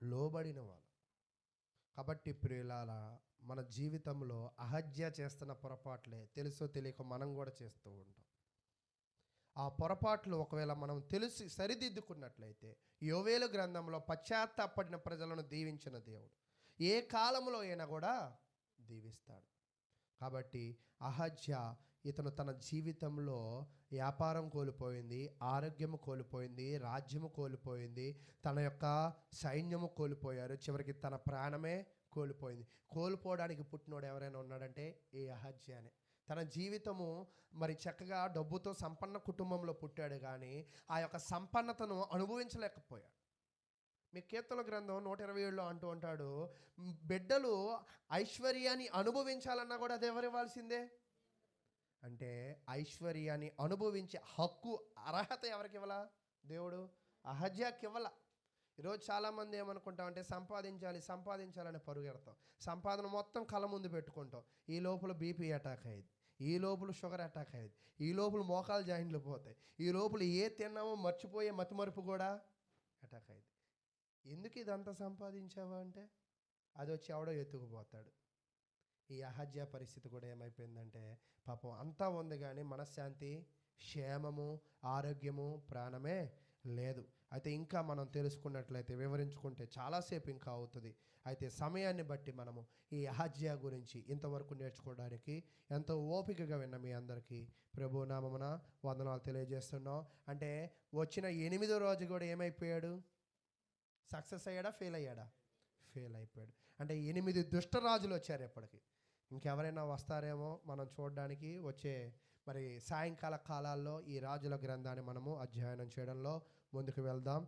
లోబడిన వాళ్ళు. కాబట్టి ప్రియులారా, మన జీవితంలో అహజ్యా చేస్తున్న పొరపాట్లే తెలుసో తెలియక మనం కూడా చేస్తూ ఉంటాం. ఆ పొరపాట్లు ఒకవేళ మనం తెలిసి సరిదిద్దుకున్నట్లయితే యోవేలు గ్రంథంలో పశ్చాత్తాపడిన ప్రజలను దీవించిన దేవుడు ఏ కాలంలో అయినా కూడా దీవిస్తాడు. కాబట్టి అహజ్యా ఇతను తన జీవితంలో వ్యాపారం కోల్పోయింది, ఆరోగ్యము కోల్పోయింది, రాజ్యము కోల్పోయింది, తన యొక్క సైన్యము కోల్పోయారు, చివరికి తన ప్రాణమే కోల్పోయింది. కోల్పోవడానికి పుట్టినోడు ఎవరైనా ఉన్నాడంటే ఈ అహజ్యానే. తన జీవితము మరి చక్కగా డబ్బుతో సంపన్న కుటుంబంలో పుట్టాడు, కానీ ఆ యొక్క సంపన్నతను అనుభవించలేకపోయాడు. మీ కీర్తన గ్రంథం 127లో అంటూ ఉంటాడు, బిడ్డలు ఐశ్వర్యాన్ని అనుభవించాలన్నా కూడా అది ఎవరు ఇవ్వాల్సిందే. అంటే ఐశ్వర్యాన్ని అనుభవించే హక్కు అర్హత ఎవరికి ఇవ్వాలా? దేవుడు అహజ్యాకి ఇవ్వాల. ఈరోజు చాలామంది ఏమనుకుంటామంటే సంపాదించాలని పరుగెడతాం, సంపాదన మొత్తం కళ్ళ ముందు పెట్టుకుంటాం. ఈ లోపల బీపీ అటాక్ అయ్యింది, ఈ లోపల షుగర్ అటాక్ అయ్యింది, ఈ లోపల మోకాలు జాయింట్లు పోతాయి, ఈ లోపల ఏ తిన్నామో మర్చిపోయే మతిమరుపు కూడా అటాక్ అయ్యింది. ఎందుకు ఇదంతా సంపాదించావా అంటే అది వచ్చి ఎవడో ఎత్తుకుపోతాడు. ఈ అహజ్యా పరిస్థితి కూడా ఏమైపోయిందంటే పాపం అంతా ఉంది, కానీ మనశ్శాంతి, క్షేమము, ఆరోగ్యము, ప్రాణమే లేదు. అయితే ఇంకా మనం తెలుసుకున్నట్లయితే వివరించుకుంటే చాలాసేపు ఇంకా అవుతుంది. అయితే సమయాన్ని బట్టి మనము ఈ అహజ్యా గురించి ఇంతవరకు నేర్చుకోవడానికి ఎంతో ఓపికగా విన్న మీ అందరికీ ప్రభు నామమున వందనాలు తెలియజేస్తున్నాం. అంటే వచ్చిన 8వ రోజు కూడా ఏమైపోయాడు? సక్సెస్ అయ్యాడా? ఫెయిల్ అయ్యాడా? ఫెయిల్ అయిపోయాడు. అంటే 8 దుష్టరాజులు వచ్చారు. ఎప్పటికీ ఇంకెవరైనా వస్తారేమో మనం చూడడానికి. వచ్చే మరి సాయంకాల కాలాల్లో ఈ రాజుల గ్రంథాన్ని మనము అధ్యయనం చేయడంలో ముందుకు వెళ్దాం.